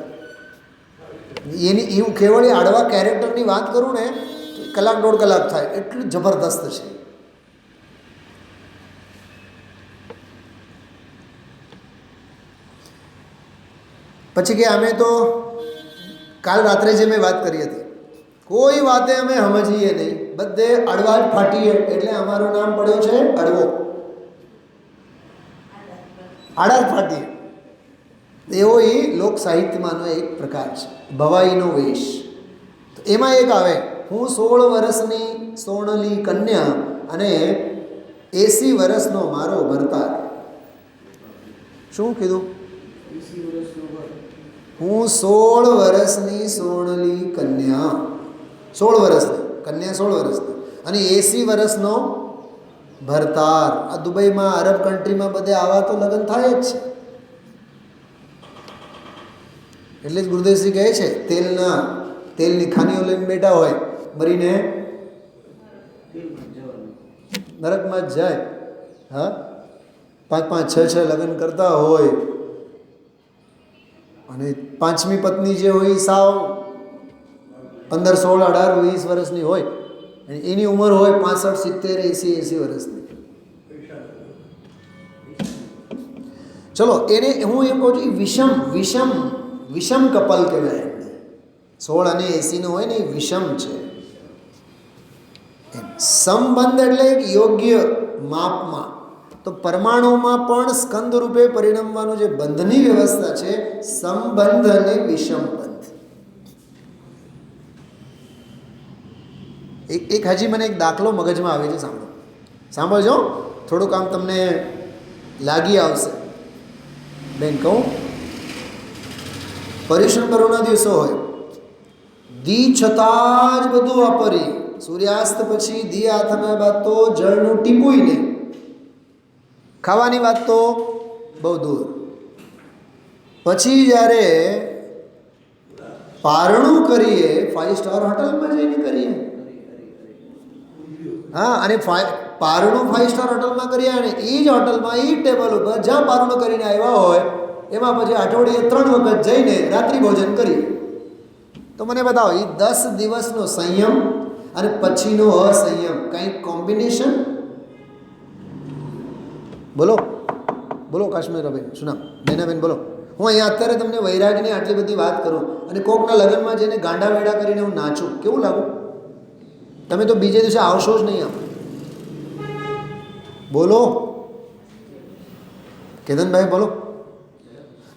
Speaker 2: એની હું કેવળ અડવા કેરેક્ટરની વાત કરું ને તો કલાક દોઢ કલાક થાય, એટલું જબરદસ્ત છે. પછી કે અમે તો કાલ રાત્રે જે મેં વાત કરી હતી, કોઈ વાતે અમે સમજીએ નહીં, બધે અડવા જ ફાટીએ. એટલે અમારું નામ પડ્યું છે અડવો, આડા જ ફાટીએ. એવો એ લોક સાહિત્યમાંનો એક પ્રકાર છે, ભવાઈનો વેશ. તો એમાં એક આવે, હું 16 વર્ષની સોણલી કન્યા અને 80 વર્ષનો મારો ભરતાર. શું કીધું? હું 16 વર્ષની સોણલી કન્યા, 16 વર્ષની કન્યા, 16 વર્ષની અને 80 વર્ષનો ભરતાર. આ દુબઈમાં, અરબ કન્ટ્રીમાં બધે આવા તો લગ્ન થાય જ છે. એટલે જ ગુરુદેવશ્રી કહે છે, તેલની ખાનીઓ લઈને બેઠા હોય, મરીને નરકમાં જ જાય. હા, 5-5, 6-6 લગ્ન કરતા હોય અને 5મી પત્ની જે હોય એ સાવ 15, 16, 18, 20 વર્ષની હોય, અને એની ઉંમર હોય 65, 70, 80 વર્ષની. ચલો, એને હું એમ કહું છું, વિષમ કપલ કહેવાય. એમને 16 અને 80 હોય ને, એ વિષમ છે. સંબંધ એટલે એક યોગ્ય માપમાં. તો પરમાણુમાં પણ સ્કંદ રૂપે પરિણમવાનું જે બંધની વ્યવસ્થા છે, સંબંધ અને વિષમ બંધ. એક હજી મને એક દાખલો મગજમાં આવે છે, સાંભળજો, થોડુંક આમ તમને લાગી આવશે. બેન કહું, પર્યુષણ પર્વના દિવસો હોય, દી છતાં જ બધું વાપરીએ. સૂર્યાસ્ત પછી દી આથમ્યા બાદ તો જળનું ટીપુય નહીં. ખાવાની વાત તો બહુ દૂર. પછી જ્યારે પારણું કરીએ, 5 સ્ટાર હોટલમાં જઈને કરીએ. હા, અને પારણું 5 સ્ટાર હોટલમાં કરીએ, અને એ જ હોટલમાં, એ ટેબલ ઉપર જ્યાં પારણું કરીને આવ્યા હોય, એમાં પછી અઠવાડિયે 3 વખત જઈને રાત્રિ ભોજન કરીએ. તો મને બતાવો, એ 10 દિવસનો સંયમ અને પછીનો અસંયમ, કંઈક કોમ્બિનેશન? બોલો બોલો, કાશ્મીરબેન, સુનામ નૈનાબેન, બોલો. હું અહીંયા અત્યારે તમને વૈરાગની આટલી બધી વાત કરું, અને કોકના લગ્નમાં જઈને ગાંડા વેડા કરીને હું નાચું, કેવું લાગુ? તમે તો બીજે દિવસે આવશો જ નહીં. આમ બોલો, કેતનભાઈ, બોલો.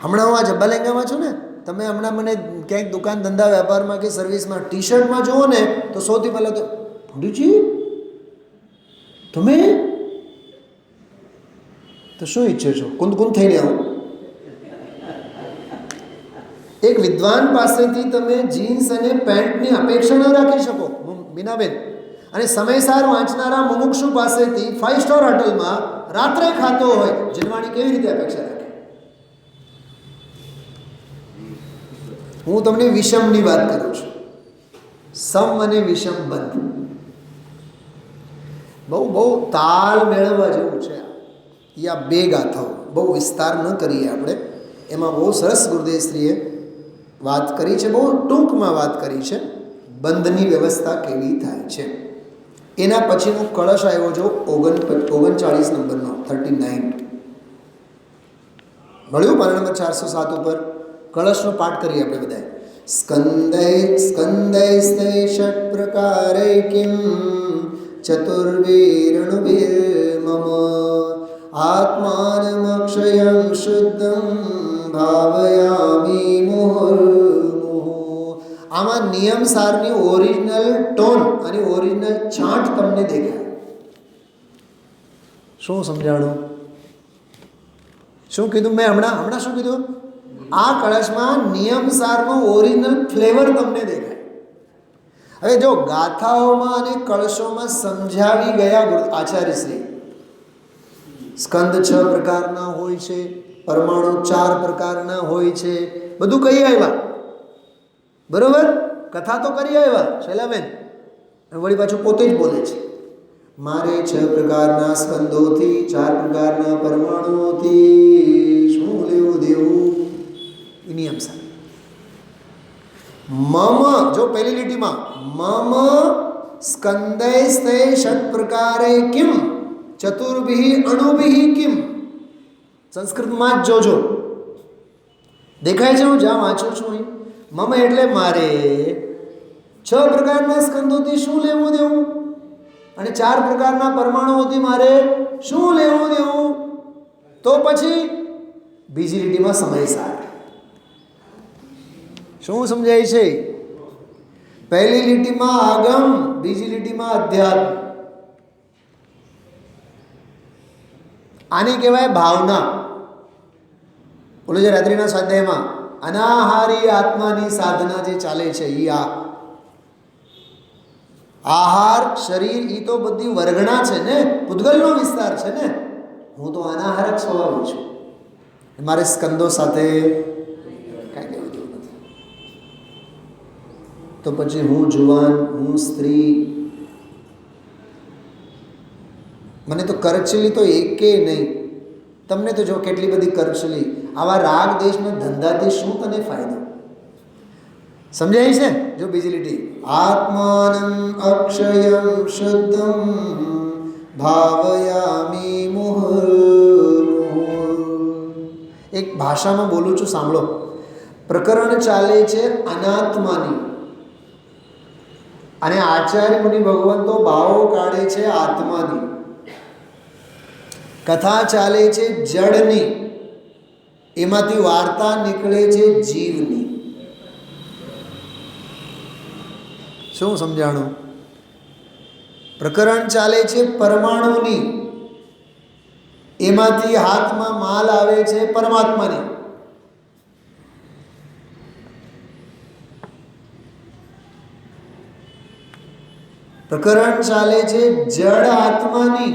Speaker 2: હમણાં હું આ જબ્બાલેંગામાં છું ને, તમે હમણાં મને ક્યાંક દુકાન, ધંધા, વેપારમાં કે સર્વિસમાં ટી-શર્ટમાં જુઓ ને, તો સૌથી પહેલાં તો, પંડિતજી તમે તો શું ઈચ્છો છો? કુંદ થઈને આવો. એક વિદ્વાન પાસેથી તમે જીન્સ અને પેન્ટની અપેક્ષા ન રાખી શકો, બીનાબેન. અને સમયસાર વાંચનારા મુમુક્ષુ પાસેથી 5 સ્ટાર હોટલમાં રાત્રે ખાતો હોય, જમવાની કેવી રીતે અપેક્ષા રાખે? હું તમને વિષમની વાત કરું છું. સમ અને વિષમ બંધ બહુ તાલ મેળવવા જેવું છે. આ 2 ગાથાઓ બહુ વિસ્તાર ન કરીએ આપણે, એમાં બહુ સરસ ગુરુદેવશ્રીએ વાત કરી છે, બહુ ટૂંકમાં વાત કરી છે, બંધની વ્યવસ્થા કેવી થાય છે. એના પછીનો કળશ આવ્યો જો 39 નંબરનો, 39 મળ્યું, પાના નંબર 407 ઉપર. કળશનો પાઠ કરીએ આપણે બધા. સ્કંદૈસ્તૈ ષટ પ્રકારે કિમ ચતુર્વીરણુભિર્મમ આત્માનમક્ષયં શુદ્ધં ભાવયામિ મુહુર્મુહુઃ. આમાં નિયમસારની ઓરિજિનલ ટોન અને ઓરિજિનલ છાંટ તમને દેખાય. શું સમજાણું? શું કીધું મેં હમણાં શું કીધું? આ કળશમાં નિયમસારનો ઓરિજિનલ ફ્લેવર તમને દેખાય. હવે જો ગાથાઓમાં અને કળશોમાં સમજાવી ગયા આચાર્યશ્રી, સ્કંદ 6 પ્રકારના હોય છે, પરમાણુ 4 પ્રકારના હોય છે, બધું કહી આવ્યા. બરોબર, કથા તો કરી આવ્યા શૈલાબેન. વળી પાછું પોતે જ બોલે છે મારે 6 પ્રકારના સ્કંદોથી 4 પ્રકારના પરમાણુઓથી શું લેવું દેવું. એ નિયમ સાથે મમ, જો પહેલી લીટીમાં મમ સ્કંદૈસ્તે ષટ પ્રકારે કિમ ચતુર્ભિઃ અણુભિઃ કિમ. સંસ્કૃતમાં જ જોજો, દેખાય છે હું જ્યાં વાંચું છું અહીં. મમ એટલે મારે 6 પ્રકારના સ્કંદોથી શું લેવું દેવું અને 4 પ્રકારના પરમાણુઓથી મારે શું લેવું દેવું. તો પછી બીજી લીટીમાં સમયસાર શું સમજાય છે? પહેલી લીટીમાં આગમ, બીજી લીટીમાં અધ્યાત્મ. આની કહેવાય ભાવના. બોલો જે રાત્રિના સ્વાધ્યાયમાં અનાહારી આત્માની સાધના જે ચાલે છે એ આહાર શરીર એ તો બધી વર્ગણા છે ને, પૂતગલનો વિસ્તાર છે ને. હું તો અનાહારક સ્વભાવ છું, મારે સ્કંદો સાથે કાંઈ લેવું દેવું નથી. તો પછી હું જુવાન, હું સ્ત્રી, મને તો કરચલી તો એકે નહીં. તમને તો જો કેટલી બધી કરચલી. આવા રાગ દેશના ધંધાથી શું તને ફાયદો? સમજાય છે? જો બીજી લીટી આત્માનં અક્ષયં શુદ્ધં ભાવયામિ મુહુર્મુહુઃ. એક ભાષામાં બોલું છું, સાંભળો. પ્રકરણ ચાલે છે અનાત્માની અને આચાર્ય મુનિ ભગવંતો ભાવો કાઢે છે આત્માની. કથા ચાલે છે જડની, એમાંથી વાર્તા નીકળે છે જીવની. શું સમજાણું? પ્રકરણ ચાલે છે પરમાણુની, એમાંથી હાથમાં માલ આવે છે પરમાત્માની. પ્રકરણ ચાલે છે જડ આત્માની,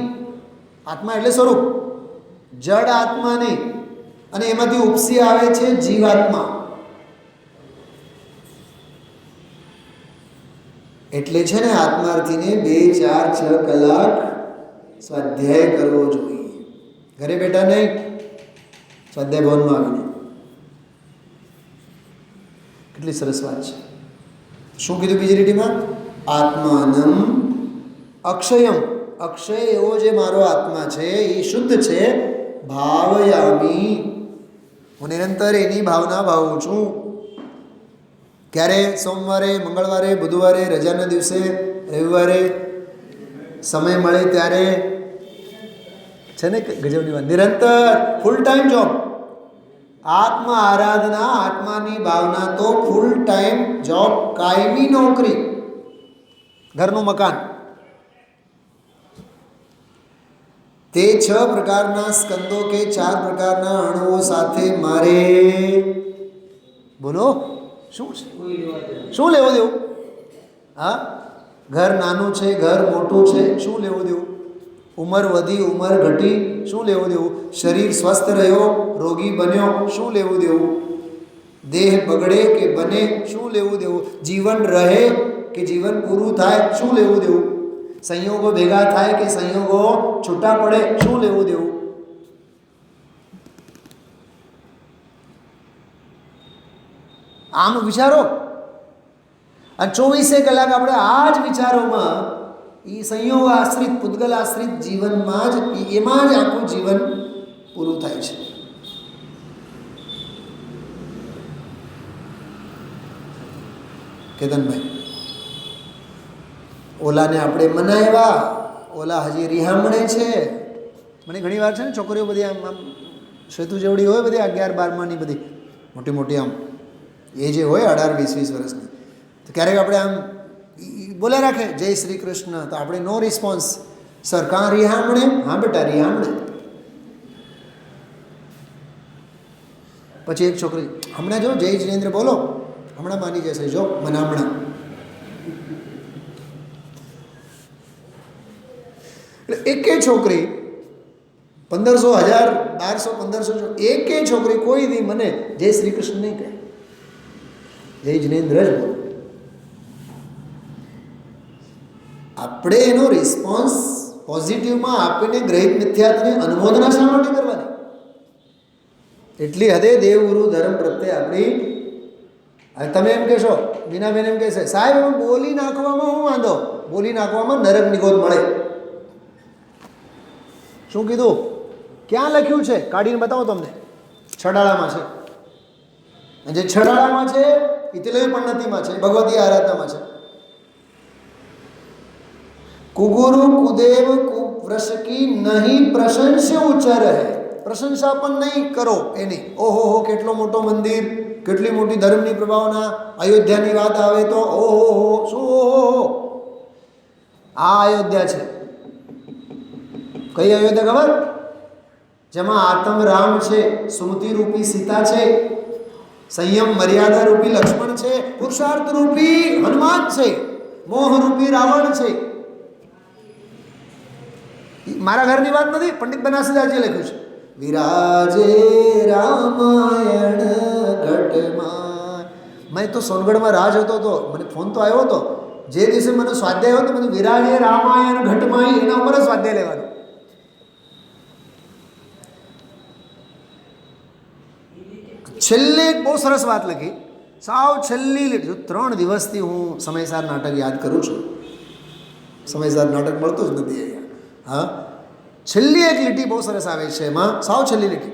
Speaker 2: આત્મા એટલે સ્વરૂપ, જડ આત્માની, અને એમાંથી ઉપસી આવે છે જીવાત્મા. એટલે છે ને આત્માર્થીને 2, 4, 6 કલાક સ્વાધ્યાય કરવો જોઈએ. ઘરે બેઠા નહીં, સ્વાધ્યાય ભવનમાં આવીને. કેટલી સરસ વાત છે. શું કીધું બીજી લીટીમાં? આત્માનમ અક્ષયમ, અક્ષય એવો જે મારો આત્મા છે એ શુદ્ધ છે. ભાવયામી, હું નિરંતર એની ભાવના ભાવું છું. ક્યારે? સોમવારે, મંગળવારે, બુધવારે, રજાના દિવસે, રવિવારે, સમય મળે ત્યારે. છે ને ગજબની વાત. નિરંતર ફૂલ ટાઈમ જોબ. આત્મા આરાધના, આત્માની ભાવના તો ફૂલ ટાઈમ જોબ, કાયમી નોકરી, ઘરનું મકાન. તે 6 પ્રકારના સ્કંદો કે 4 પ્રકારના અણુઓ સાથે મારે બોલો શું છે? શું લેવું દેવું? હા, ઘર નાનું છે, ઘર મોટું છે, શું લેવું દેવું? ઉંમર વધી, ઉંમર ઘટી, શું લેવું દેવું? શરીર સ્વસ્થ રહ્યો, રોગી બન્યો, શું લેવું દેવું? દેહ બગડે કે બને, શું લેવું દેવું? જીવન રહે કે જીવન પૂરું થાય, શું લેવું દેવું? સંયોગો ભેગા થાય કે સંયોગો છૂટા પડે, શું લેવું દેવું? આમ વિચારો. અને 24 કલાક આપણે આ જ વિચારોમાં, એ સંયોગ આશ્રિત, પૂતગલ આશ્રિત જીવનમાં જ, એમાં જ આખું જીવન પૂરું થાય છે. કેતનભાઈ, ઓલાને આપણે મનાવ્યા, ઓલા હજી રિહામણે છે. મને ઘણી વાર છે ને, છોકરીઓ બધી આમ આમ શ્વેતુ જેવડી હોય, બધી 11, 12ની બધી મોટી મોટી, આમ એ જે હોય 18, 20 વર્ષની, તો ક્યારેક આપણે આમ બોલે રાખે જય શ્રી કૃષ્ણ, તો આપણે નો રિસ્પોન્સ. સર કાં રિહામણે? હા બેટા રિહામણે. પછી એક છોકરી, હમણાં જો જય જિનેન્દ્ર બોલો, હમણાં માની જશે, જો મને હમણાં. એટલે એકે છોકરી 1500, 1000, 1200, 1500 એકે છોકરી કોઈ દી મને જય શ્રી કૃષ્ણ નહીં કહે, જય જિનેન્દ્ર જ બોલે. આપણે એનો રિસ્પોન્સ પોઝિટિવમાં આપીને ગ્રહિત મિથ્યાત્વની અનુમોદના શા માટે કરવાની? એટલી હદે દેવગુરુ ધર્મ પ્રત્યે આપણી. તમે એમ કહેશો, બીનાબેન એમ કહેશે, સાહેબ હું બોલી નાખવામાં હું વાંધો? બોલી નાખવામાં નરક નિગોદ મળે. શું કીધું? ક્યાં લખ્યું છે? કાઢીને બતાવો તમને. છડાળામાં છે. જે છડાળામાં છે એ તિલય પણ્ણતિમાં છે, ભગવતી આરાધનામાં છે. કુગુરુ કુદેવ કુવ્રશકી નહીં પ્રશંસ્ય ઉચ્ચર હે. પ્રશંસા પણ નહીં કરો એની. ઓહો હો, કેટલો મોટો મંદિર, કેટલી મોટી ધર્મની પ્રભાવના. અયોધ્યાની વાત આવે તો ઓહો હો, શું ઓહો. આ અયોધ્યા છે. કઈ અયોધ્યા ખબર? જેમાં આત્મ રામ છે, સુમતિ રૂપી સીતા છે, સંયમ મર્યાદા રૂપી લક્ષ્મણ છે, પુરુષાર્થ રૂપી હનુમાન છે, મોહ રૂપી રાવણ છે. મારા ઘરની વાત નથી, પંડિત બનાસદાસજીએ લખ્યું છે. વિરાજે રામાયણ ઘટમાં. મેં તો સોનગઢમાં રાહ જોતો હતો, મને ફોન તો આવ્યો હતો. જે દિવસે મને સ્વાધ્યાય આવ્યો તો મને વિરાજે રામાયણ ઘટમાં, એના ઉપર જ સ્વાધ્યાય લેવાનો. છેલ્લે એક બહુ સરસ વાત લખી, સાવ છેલ્લી લીટી. 3 દિવસથી હું સમયસાર નાટક યાદ કરું છું. સમયસાર નાટક મળતું જ નથી અહીંયા. હા, છેલ્લી એક લીટી બહુ સરસ આવે છે એમાં, સાવ છેલ્લી લીટી.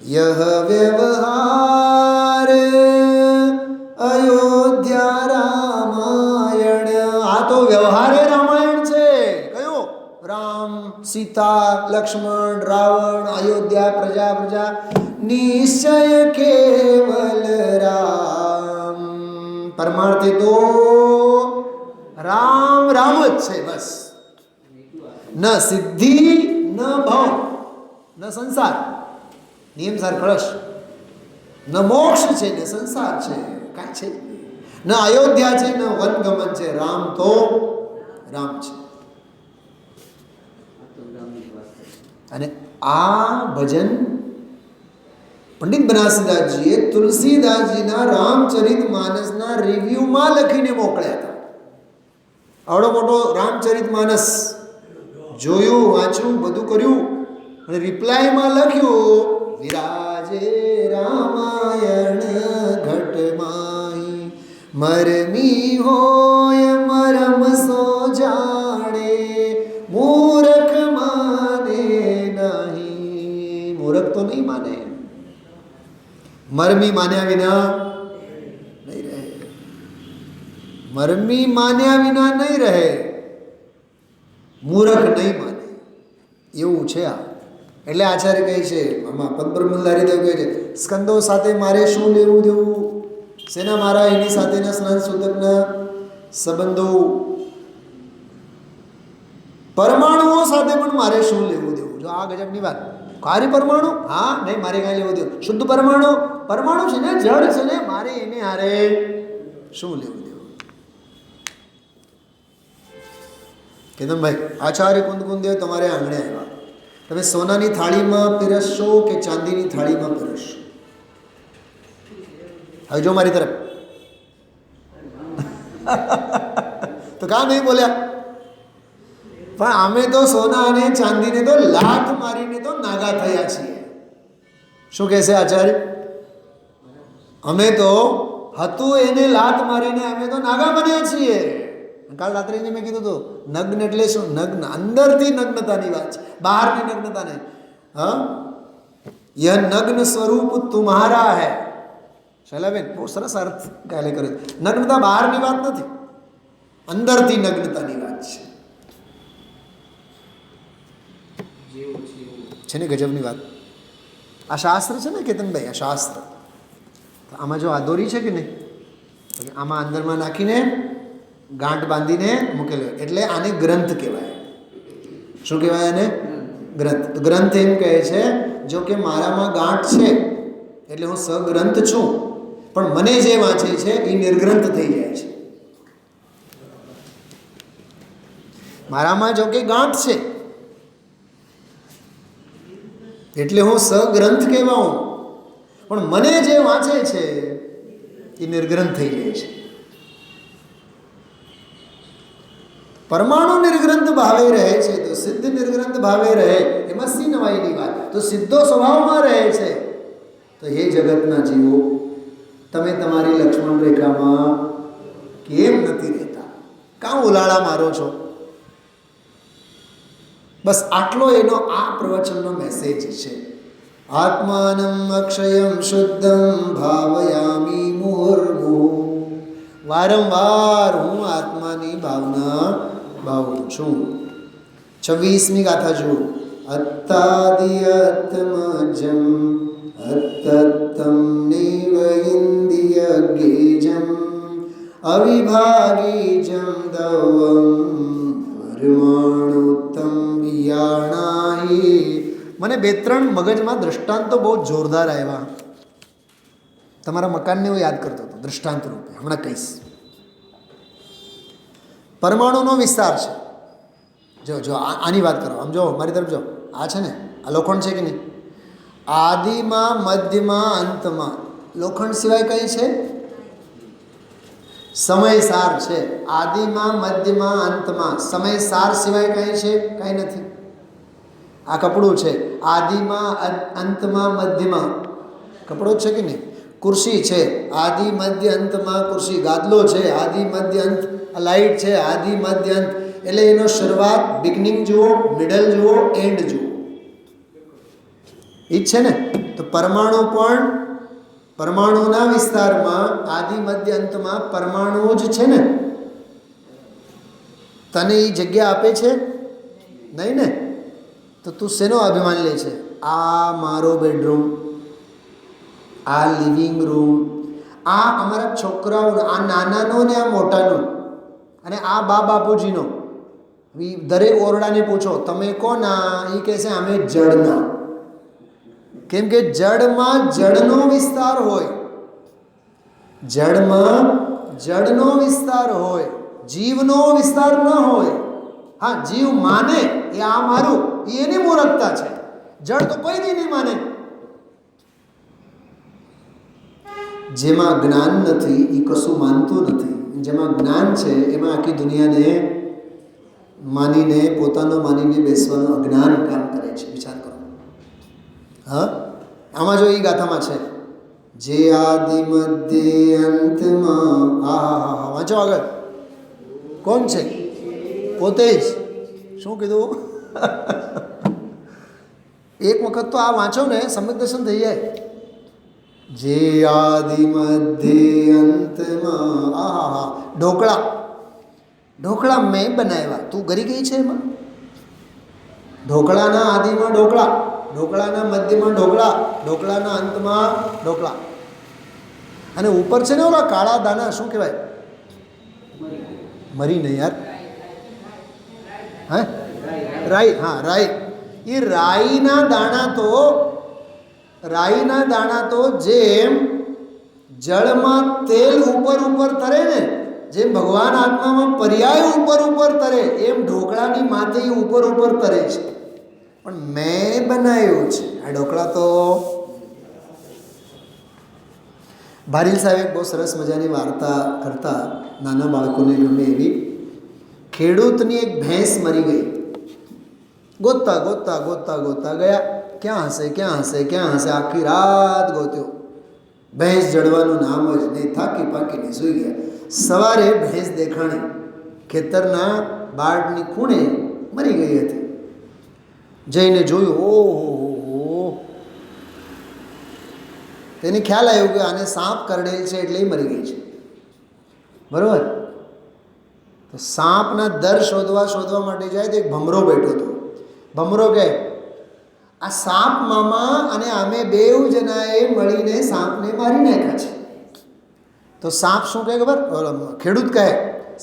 Speaker 2: યહ વ્યવહાર અયોધ્યા રામાયણ. આ તો વ્યવહારે રામાયણ છે. કયો? રામ, સીતા, લક્ષ્મણ, રાવણ, અયોધ્યા, પ્રજા. નિશ્ચય કેવલ રામ. પરમાર્થે તો રામ રામ જ છે બસ. ન સિદ્ધિ, ન ભવ, ન સંસાર. નિયમસાર કળશ. ન મોક્ષ છે, ને સંસાર છે, કાંઈ છે ન. અયોધ્યા છે, ન વનગમન છે. રામ તો રામ છે. અને આ ભજન પંડિત બનાસદાસજીએ તુલસીદાસજીના રામચરિત માનસના રિવ્યુમાં લખીને મોકલ્યા હતા. આવડો મોટો રામચરિત માનસ જોયું, વાંચ્યું, બધું કર્યું, અને રિપ્લાયમાં લખ્યું વિરાજે રામાયણ ઘટમાહી, મરમી હોય મરમ સો જાણે, મૂરખ માને નહીં. મૂરખ તો નહીં માને, મરમી માન્યા વિના નહીં રહે. મરમી માન્યા વિના નહીં રહે, મૂરખ નહીં માને. એવું છે આ. એટલે આચાર્ય કહે છે, આમાં પદ્મબ્રહ્મચારી દેવ કહે છે, સ્કંદો સાથે મારે શું લેવું દેવું? શેના મારા એની સાથેના સ્નાન સૂતકના સંબંધો? પરમાણુઓ સાથે પણ મારે શું લેવું દેવું? જો આ ગજબની વાત. ખારી પરમાણુ? હા, નહીં, મારે કાંઈ લેવું દેવું. શુદ્ધ પરમાણુ છે ને, જળ છે ને, મારે એને હારે શું લેવું દેવું? કેતનભાઈ, આચાર્ય કુંદકુંદેવ તમારે આંગણે આવ્યા. તમે સોનાની થાળીમાં પીરસશો કે ચાંદીની થાળીમાં પીરસશો? હવે જો મારી તરફ. તો કાં નહીં બોલ્યા? પણ અમે તો સોના અને ચાંદીને તો લાત મારીને તો નાગા થયા છીએ. શું કહેશે આચાર્ય? અમે તો હતું એને લાત મારીને અમે તો નાગા બન્યા છીએ. કાલ રાત્રે મેં કીધું હતું, નગ્ન એટલે શું? નગ્ન અંદરથી નગ્નતાની વાત છે, બહારની નગ્નતા નહીં. હા, યહ નગ્ન સ્વરૂપ તુમ્હારા હૈ. શૈલાબેન બહુ સરસ અર્થ કાલે કર્યો. નગ્નતા બહારની વાત નથી, અંદરથી નગ્નતાની વાત છે ને. ગજબની વાત. આ શાસ્ત્ર છે ને કેતનભાઈ, આ શાસ્ત્ર. આમાં જો આ દોરી છે કે નહીં, આમાં અંદરમાં નાખીને ગાંઠ બાંધીને મૂકેલો, એટલે આને ગ્રંથ કહેવાય. શું કહેવાય આને? ગ્રંથ. તો ગ્રંથ એમ કહે છે, જો કે મારામાં ગાંઠ છે એટલે હું સગ્રંથ છું, પણ મને જે વાંચે છે એ નિર્ગ્રંથ થઈ જાય છે. મારામાં જો કે ગાંઠ છે એટલે હું સગ્રંથ કહેવાઉં, પણ મને જે વાંચે છે એ નિર્ગ્રંથ થઈ જાય છે. પરમાણુ નિર્ગ્રંથ ભાવે રહે છે તો સિદ્ધ નિર્ગ્રંથ ભાવે રહે, એમાં સી નવાઈની વાત. તો સીધો સ્વભાવમાં રહે છે. તો હે જગતના જીવો, તમે તમારી લક્ષ્મણ રેખામાં કેમ નથી રહેતા? કાં ઉલાળા મારો છો? બસ આટલો એનો આ પ્રવચનનો મેસેજ છે. આત્માનમ અક્ષયમ શુદ્ધમ ભાવયામી મુહુર્મુહુ. વારંવાર હું આત્માની ભાવના ભાવું છું. 26મી ગાથા જુઓ. અત્તાદિયત્મજમ અત્તમ નૈવ ઇન્દ્રિયગેજમ અવિભાગીજમ દવમ પરમાણુતમ વિયાણાહી. મને 2-3 મગજમાં દૃષ્ટાંતો બહુ જોરદાર આવ્યા. તમારા મકાનને હું યાદ કરતો હતો દૃષ્ટાંત રૂપે, હમણાં કહીશ. પરમાણુનો વિસ્તાર છે. જો આની વાત કરો. આમ જો મારી તરફ જો. આ છે ને, આ લોખંડ છે કે નહીં? આદિમાં, મધ્યમાં, અંતમાં. લોખંડ સિવાય કઈ છે? સમયસાર છે. આદિમાં, મધ્યમાં, અંતમાં. સમયસાર સિવાય કઈ છે? કઈ નથી. આ કપડું છે. આદિમાં, અંતમાં, મધ્યમાં કપડું જ છે કે નહીં? ખુરશી છે. આદિ, મધ્ય, અંતમાં ખુરશી. ગાદલો છે. આદિ, મધ્ય, અંત. લાઇટ છે. આદિ, મધ્ય, અંત. એટલે એનો શરૂઆત, બિગનિંગ જુઓ, મિડલ જુઓ, એન્ડ જુઓ. એ જ છે ને? તો પરમાણુ પણ પરમાણુના વિસ્તારમાં આદિ, મધ્ય, અંતમાં પરમાણુ જ છે ને? તને એ જગ્યા આપે છે? નહીં ને? તો તું શેનો અભિમાન લે છે? આ મારો બેડરૂમ, આ લિવિંગ રૂમ, આ અમારા છોકરાઓનો, આ નાનાનો ને આ મોટાનો, અને આ બા બાપુજીનો. દરેક ઓરડાને પૂછો તમે કોના? એ કહેશે અમે જળના. કેમ કે જળમાં જળનો વિસ્તાર હોય. જળમાં જળનો વિસ્તાર હોય, જીવનો વિસ્તાર ન હોય. હા, જીવ માને એ આ મારું, એ એની મૂર્ખતા છે. જળ તો કોઈ નહીં માને. જેમાં જ્ઞાન નથી એ કશું માનતું નથી. જેમાં જ્ઞાન છે એમાં આખી દુનિયાને માનીને, પોતાનો માનીને બેસવાનું અજ્ઞાન કામ કરે છે. વિચાર કરો. હા, આમાં જો એ ગાથામાં છે, જે આદિ મધ્ય અંતમાં. હા, વાંચો આગળ. કોણ છે? પોતે જ. શું કીધું? એક વખત તો આ વાંચો ને સમજ દર્શન થઈ જાય. જે આદિ મધ્ય અંતમાં. હા, ઢોકળા. ઢોકળા મેં બનાવ્યા, તું ગરી ગઈ છે એમાં? ઢોકળાના આદિમાં ઢોકળા, ઢોકળાના મધ્યમાં ઢોકળા, ઢોકળાના અંતમાં ઢોકળા. અને ઉપર છે ને ઓલા કાળા દાણા, શું કહેવાય? મરી નહીં યાર. હે, રાઈ. હા, રાઈ. એ રાઈના દાણા તો જેમ જળમાં તેલ ઉપર તરે ને, જેમ ભગવાન આત્મામાં પર્યાય ઉપર તરે, એમ ઢોકળાની માથે ઉપર તરે છે. પણ મેં બનાવ્યું છે આ ઢોકળા. તો ભારીલ સાહેબ એક બહુ સરસ મજાની વાર્તા કરતા, નાના બાળકોને ગમે એવી. ખેડૂતની એક ભેંસ મરી ગઈ. ગોતતા ગયા. ક્યાં હશે? આખી રાત ગોત્યો. ભેંસ જડવાનું નામ જ નહીં. થાકી પાકીને સૂઈ ગયા. સવારે ભેંસ દેખાણી. ખેતરના બાળની ખૂણે મરી ગઈ હતી. જઈને જોયું, ઓહો. તેને ખ્યાલ આવ્યો કે આને સાપ કરડેલ છે એટલે એ મરી ગઈ છે. બરોબર? તો સાપના દર શોધવા માટે જાય તો એક ભમરો બેઠો હતો. ભમરો કહે, આ સાપ મામા અને અમે બેઉ જણાએ મળીને સાપને મારી નાખ્યા છે. તો સાપ શું કહે ખબર? ખેડૂત કહે,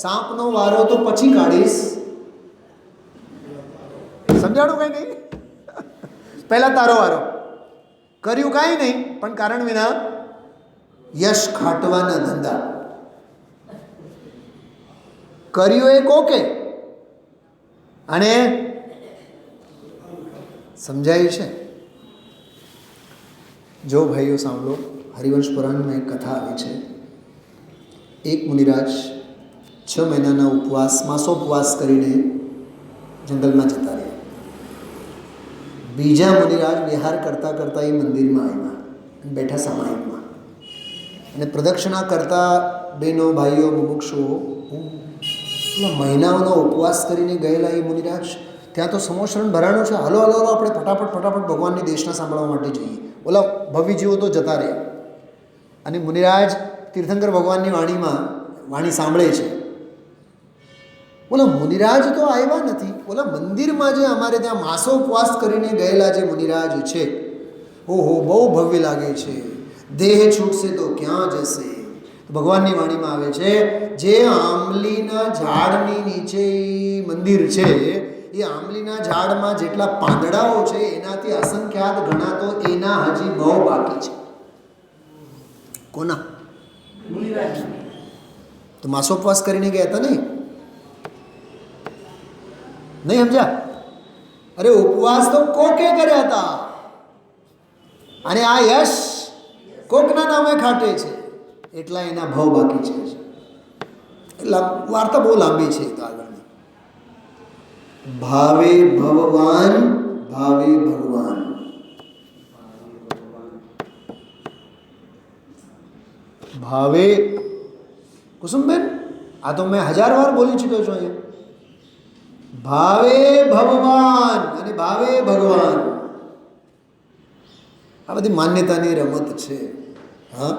Speaker 2: સાપનો વારો તો પછી કાઢીશ. સમજાણું? કઈ નહીં, પહેલા તારો વારો. કર્યું કાંઈ નહીં, પણ કારણ વિના યશ ખાટવાના ધંધા. કર્યું એ કોકે. અને સમજાયું છે? જો ભાઈઓ સાંભળો, હરિવંશ પુરાણમાં એક કથા આવી છે. એક મુનિરાજ 6 મહિનાના ઉપવાસ, માસોપવાસ કરીને જંગલમાં જતા રહ્યા. બીજા મુનિરાજ વિહાર કરતાં કરતાં એ મંદિરમાં આવ્યા અને બેઠા સામાયિકમાં, અને પ્રદક્ષિણા કરતા બહેનો ભાઈઓ મુમુક્ષુઓ મહિનાઓનો ઉપવાસ કરીને ગયેલા એ મુનિરાજ ત્યાં તો સમોસરણ ભરાણું છે, હાલો હાલો હાલો આપણે ફટાફટ ભગવાનની દેશના સાંભળવા માટે જઈએ. ઓલા ભવિજીઓ તો જતા રહ્યા, અને મુનિરાજ તીર્થંકર ભગવાનની વાણી સાંભળે છે. ઓલા મુનિરાજ તો આવ્યા નથી, ઓલા મંદિરમાં જે અમારે ત્યાં માસો ઉપવાસ કરીને ગયેલા જે મુનિરાજ છે, ઓહો બહુ ભવ્ય લાગે છે, દેહ છૂટશે તો ક્યાં જશે. ભગવાનની વાણીમાં આવે છે, જે આંબલીના ઝાડની નીચે મંદિર છે, એ આંબલીના ઝાડમાં જેટલા પાંદડાઓ છે એનાથી અસંખ્યાત ગણા તો એના હજી બહુ બાકી છે. કોના? તો માસોપવાસ કરીને ગયા હતા નહીં સમજ્યા? અરે ઉપવાસ તો કોકે કર્યા હતા, અને આ યશ કોકના નામે ખાટે છે, એટલા એના ભાવ બાકી છે. એટલે વાર્તા બહુ લાંબી છે તો આગળની. ભાવે ભગવાન ભાવે ભગવાન. ભાવે કુસુમબેન, આ તો મેં 1000 વાર બોલી ચૂક્યો છું અહીંયા. ભાવે ભગવાન અને ભાવે ભગવાન, આ બધી માન્યતાની રમત છે. હા,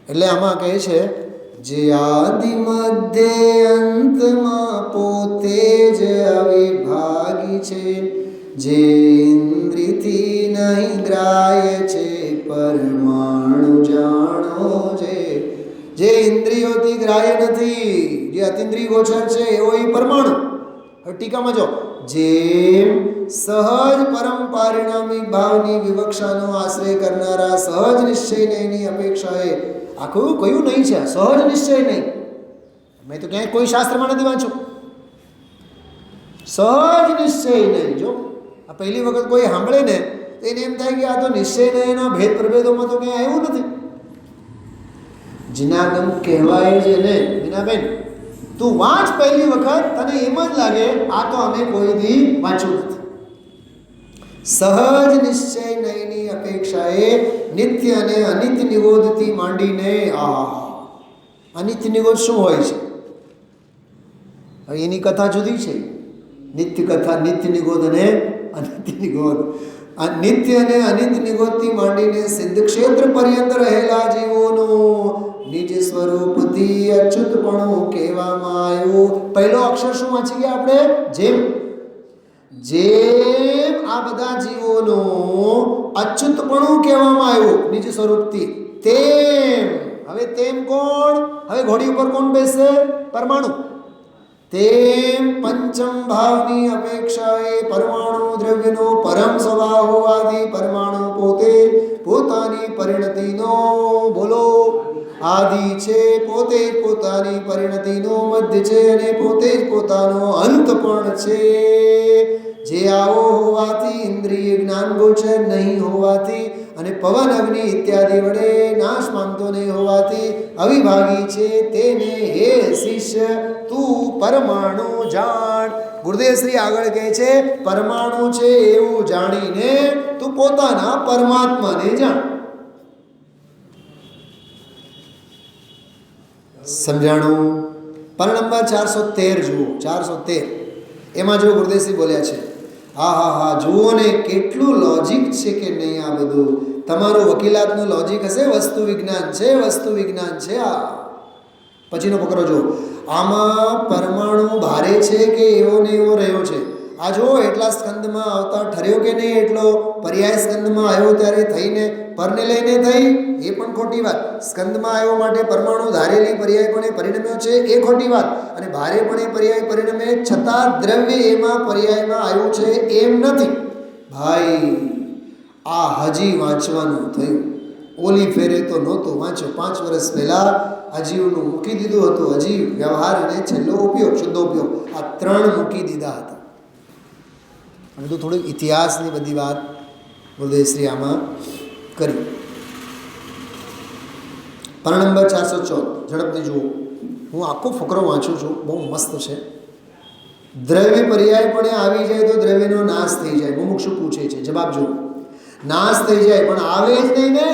Speaker 2: એટલે આમાં કહે છે, જે આદિ મધ્ય અંતમાં પોતે જ અવિભાગી છે, જે ઇન્દ્રિયથી નહીં ગ્રાહ્ય છે, પરમાણુ જાણો છે. જે ઇન્દ્રિયોથી ગ્રાહ્ય નથી, જે અતિન્દ્રિય ગોચર છે, એવો એ પરમાણુ. હવે ટીકામાં જો, જેમ સહજ પરમ પારિણામિક ભાવની વિવક્ષાનો આશ્રય કરનારા સહજ નિશ્ચયને એની અપેક્ષાએ, આ કયું નહીં છે, સહજ નિશ્ચય નહીં. મેં તો ક્યાંય કોઈ શાસ્ત્રમાં નથી વાંચ્યું સહજ નિશ્ચય નહીં. જો આ પહેલી વખત કોઈ સાંભળે ને તો એને એમ થાય કે આ તો નિશ્ચય ને એના ભેદ પ્રભેદોમાં તો ક્યાંય આવ્યું નથી. જીનાગમ કહેવાય છે ને બીનાબેન, તું વાંચ પહેલી વખત, તને એમ જ લાગે આ તો અમે કોઈ દી વાંચ્યું નથી. સહજ નિશ્ચય નયની અપેક્ષાએ નિત્ય અને અનિત્ય નિગોધથી માંડીને, અનિત્ય નિગોધ શું હોય છે? હવે એની કથા જુદી છે. નિત્ય કથા, નિત્ય નિગોધ અને અનિત્ય નિગોધ. નિત્ય અને અનિત્ય નિગોધથી માંડીને સિદ્ધ ક્ષેત્ર પર્યંત રહેલા જીવોનું નિજ સ્વરૂપથી અચ્યુતપણું કહેવામાં આવ્યું. પહેલો અક્ષર શું વાંચી ગયા આપણે? જેમ. જેમ આ બધા જીવોનું અચ્યુતપણું કહેવામાં આવ્યું નિજ સ્વરૂપથી, તેમ. હવે તેમ કોણ? હવે ઘોડી ઉપર કોણ બેસે? પરમાણુ. તેમ પંચમ ભાવની અપેક્ષાએ પરમાણુ દ્રવ્યનો પરમ સ્વભાવ હોવાથી પરમાણુ પોતે પોતાની પરિણતિનો, બોલો, આદિ છે, પોતે જ પોતાની પરિણતિનો મધ્ય છે, અને પોતે જ પોતાનો અંત પણ છે. જે આવો હોવાથી ઇન્દ્રિય જ્ઞાન ગોચર નહીં હોવાથી અને પવન અગ્નિ ઇત્યાદિ વડે નાશ પામતો નહીં હોવાથી અવિભાગી છે, તેને હે શિષ્ય તું પરમાણુ જાણ. ગુરુદેવ શ્રી આગળ કહે છે, પરમાણુ છે એવું જાણીને તું પોતાના પરમાત્માને જાણ. સમજાણું? પર નંબર 413 જુઓ. 413 એમાં જો ગુરુદેવશ્રી બોલ્યા છે, હા જુઓ ને કેટલું લોજિક છે કે નહીં આ બધું. તમારું વકીલાતનું લોજિક હશે, વસ્તુ વિજ્ઞાન છે, વસ્તુ વિજ્ઞાન છે. આ પછીનો પકડો જો, આમાં પરમાણુ ભારે છે કે એવો ને એવો રહ્યો છે. આ જો એટલા સ્કંદમાં આવતા ઠર્યો કે નહીં, એટલો પર્યાય સ્કંદમાં આવ્યો ત્યારે થઈને પરને લઈને થઈ, એ પણ ખોટી વાત. સ્કંદમાં આવ્યો માટે પરમાણુ ધારેલી પર્યાય પણ એ પરિણમ્યો છે, એ ખોટી વાત. અને ભારે પણ એ પર્યાય પરિણમે, છતાં દ્રવ્ય એમાં પર્યાયમાં આવ્યું છે એમ નથી. ભાઈ આ હજી વાંચવાનું થયું. ઓલી ફેરે તો નહોતું વાંચ્યો. 5 વર્ષ પહેલાં અજીવનું મૂકી દીધું હતું. અજીવ, વ્યવહાર અને છેલ્લો ઉપયોગ, શુદ્ધ ઉપયોગ, આ 3 મૂકી દીધા હતા. બધું થોડુંક ઇતિહાસની બધી વાત ગુરુદેવશ્રી આમાં કરી. પાના નંબર 414 ઝડપથી જુઓ. હું આખો ફકરો વાંચું છું, બહુ મસ્ત છે. દ્રવ્ય પર્યાયપણે આવી જાય તો દ્રવ્યનો નાશ થઈ જાય. મુમુક્ષુ પૂછે છે, જવાબ જુઓ. નાશ થઈ જાય પણ આવે જ નહીં ને.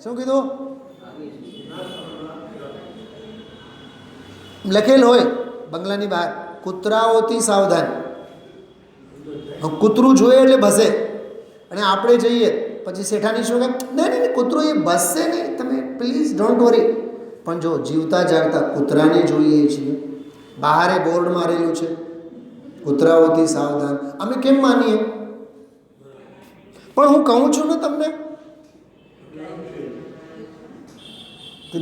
Speaker 2: શું કીધું? લખેલ હોય બંગલાની બહાર, કૂતરાઓથી સાવધાન. કૂતરું જોઈએ એટલે ભસે, અને આપણે જઈએ પછી શેઠાની શું કહે, નહીં નહીં કૂતરું એ ભસશે નહીં, તમે પ્લીઝ ડોન્ટ વરી. પણ જો જીવતા જાગતા કૂતરાને જોઈએ છીએ, બહારે બોર્ડ મારેલું છે કૂતરાઓથી સાવધાન, અમે કેમ માનીએ? પણ હું કહું છું ને તમને,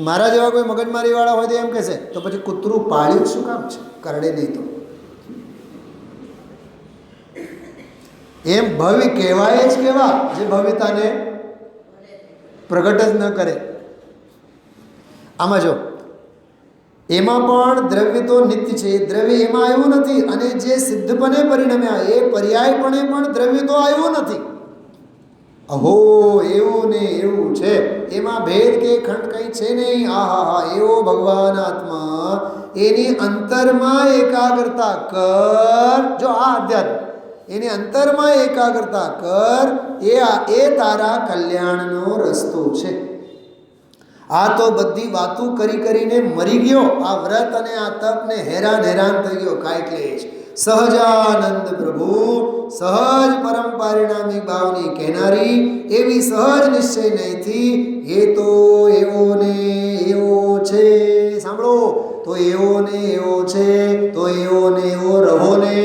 Speaker 2: મારા જેવા કોઈ મગજમારી વાળા હોય તો એમ કહેશે તો પછી કૂતરું પાળ્યું શું કામ છે, કરડે નહીં તો. એમ ભવ્ય કહેવાય જ કેવા જે ભવ્યતાને પ્રગટ જ ન કરે. આમાં જો એમાં પણ દ્રવ્ય તો નિત્ય છે, દ્રવ્ય એમાં આવ્યું નથી, અને જે સિદ્ધપણે પરિણમ્યા એ પર્યાયપણે પણ દ્રવ્ય તો આવ્યું નથી. અહો એવું ને એવું છે, એમાં ભેદ કે ખંડ કંઈ છે નહીં. આહા એવો ભગવાન આત્મા, એની અંતરમાં એકાગ્રતા કર. જો આ અધ્યાત્મ એની અંતરમાં એકાગ્રતા કર, એ તારા કલ્યાણનો રસ્તો છે. આ તો બધી વાતો કરી કરીને મરી ગયો. આ વ્રત અને આ તપને હેરાન થઈ ગયો. કાંઈ ક્લેશ. સહજાનંદ પ્રભુ, સહજ પરમ પારિણામિક ભાવની કહેનારી એવી સહજ નિશ્ચય નહીંથી એ તો એવો ને એવો છે. સાંભળો, તો એવો ને એવો છે, તો એવો ને એવો રહો ને.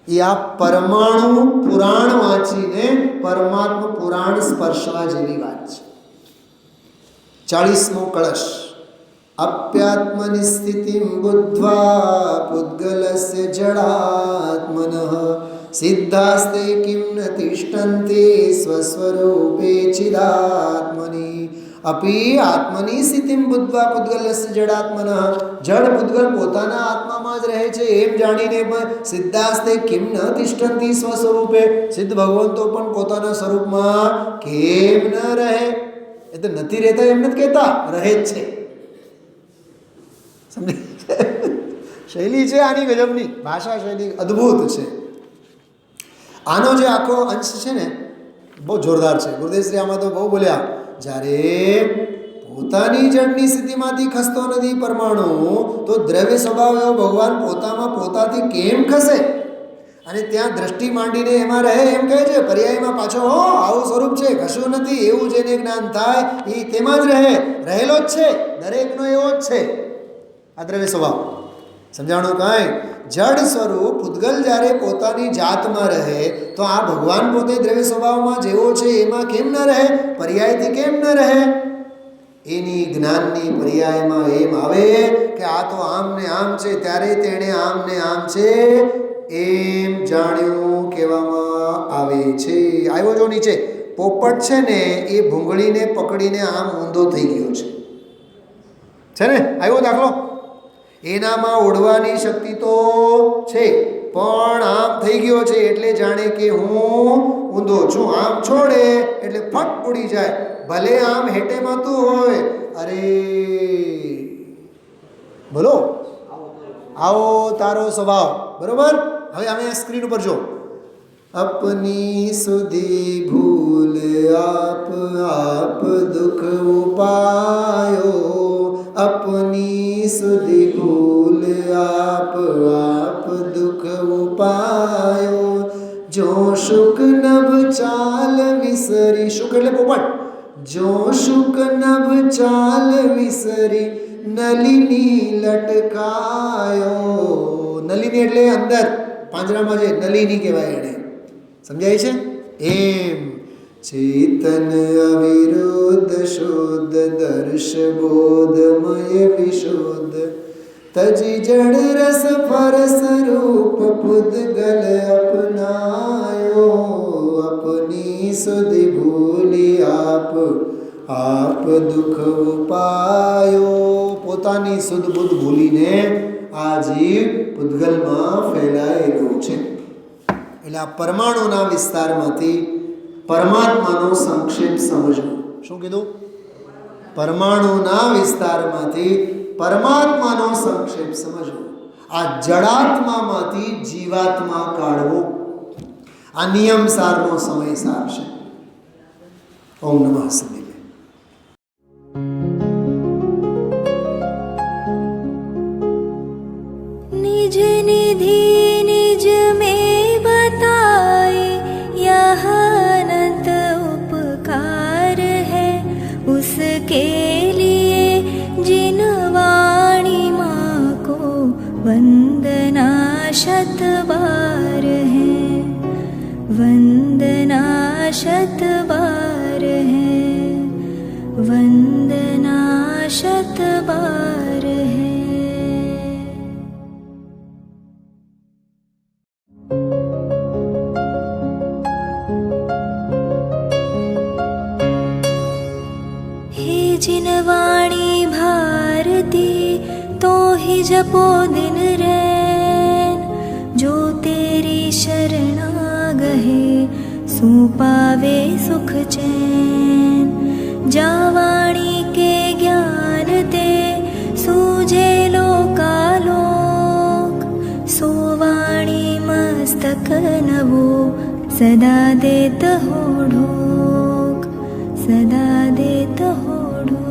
Speaker 2: એ આ પરમાણુ પુરાણ વાંચીને પરમાત્મા પુરાણ સ્પર્શવા જેવી વાત છે. 40મો કળશ. અપ્યાત્મનિ સ્થિતિમ બુદ્ધ્વા પુદ્ગલસ્ય જડાત્મનઃ સિદ્ધાસ્તે કિમ ન તિષ્ઠન્તિ સ્વસ્વરૂપે ચિદાત્મનિ અપી આત્મની સ્થિતિમ બુદ્ધ્વા પુદ્ગલસ્ય જડાત્મનઃ. જડ પૂતગલ પોતાના આત્મામાં જ રહે છે એમ જાણીને પણ સિદ્ધાસ્તે કિમ ન તિષ્ઠન્તિ સ્વસ્વરૂપે, સિદ્ધ ભગવંતો પણ પોતાના સ્વરૂપમાં કેમ ન રહે? એ તો નથી રહેતા એમ નથી કહેતા, રહે જ છે. શૈલી છે આની ગજબની, ભાષા શૈલી અદ્ભુત છે. આનો જે આખો અંશ છે ને બહુ જોરદાર છે. ગુરુદેવશ્રી આમાં તો બહુ બોલ્યા. જ્યારે પોતાની જડની સ્થિતિમાંથી ખસતો નથી પરમાણુ, તો દ્રવ્ય સ્વભાવ એવો ભગવાન પોતામાં પોતાથી કેમ ખસે? અને ત્યાં દ્રષ્ટિ માંડીને એમાં રહે એમ કહે છે. પર્યાયમાં પાછો આવું સ્વરૂપ છે, કશું નથી એવું જેને જ્ઞાન થાય એ તેમાં જ રહે, રહેલો જ છે, દરેકનો એવો જ છે આ દ્રવ્ય સ્વભાવ. સમજાણું કાંઈ? જડ સ્વરૂપ પૂતગલ જ્યારે પોતાની જાતમાં રહે તો આ ભગવાન પોતે દ્રવ્ય સ્વભાવમાં જેવો છે એમાં કેમ ન રહે? પર્યાયથી કેમ ન રહે? એની જ્ઞાનની પર્યાયમાં એમ આવે કે આ તો આમ ને આમ છે, ત્યારે તેણે આમ ને આમ છે એમ જાણ્યું કહેવામાં આવે છે. આવ્યો જો નીચે પોપટ છે ને એ ભૂંગળીને પકડીને આમ ઊંધો થઈ ગયો છે ને? આવ્યો દાખલો? એનામાં ઉડવાની શક્તિ તો છે પણ આમ થઈ ગયો છે એટલે જાણે કે હું ઊંધો છું. આમ છોડે એટલે ફટ ઉડી જાય, ભલે આમ હેટેમાં તું હોય. અરે બોલો, આવો તારો સ્વભાવ. બરોબર? હવે અમે સ્ક્રીન ઉપર જો. अपनी सुधी भूल आप दुख उपायो, अपनी सुधी भूल आप दुख उपायो, जो शुक नभ चाल विसरी. शुक એટલે પોપટ. जो शुक नभ चाल विसरी नलिनी लटकायो. નલિની એટલે અંદર પાંજરામાં જે નલિની કહેવાય એને. સમજાય છે? એમ ચેતન અવિરુદ્ધ શુદ્ધ દર્શ બોધમય વિશુદ્ધ તજી જડ રસ ફરસ રૂપ પુદ્ગલ અપનાયો, અપની સુધી ભૂલી આપ દુઃખ ઉપાયો. પોતાની શુદ્ધ બુદ્ધ ભૂલીને આ જીવ પૂતગલમાં ફેલાયેલો છે. એટલે આ પરમાણુના વિસ્તારમાંથી પરમાત્માનો સંક્ષેપ સમજો. શું કીધું? પરમાણુના વિસ્તારમાંથી પરમાત્માનો સંક્ષેપ સમજો. આ જડાત્મામાંથી જીવાત્મા કાઢવો, આ નિયમ સારનો સમય સાર છે. ઓમ નમઃ શિવાય.
Speaker 1: निज निधि निज में बताए यह अनंत उपकार है, उसके लिए जिन वाणी माँ को वंदना शत बार है, वंदना शत बार है, वंदना शत बार है. जिन वाणी भारती तो ही जपो दिन रैन, जो तेरी शरणा गहे सो पावे सुख चैन. जा वाणी के ज्ञान ते सूझे लोकालोक, सो वाणी मस्तक नवो सदा देत हो ढोक, सदा देत हो ढोक.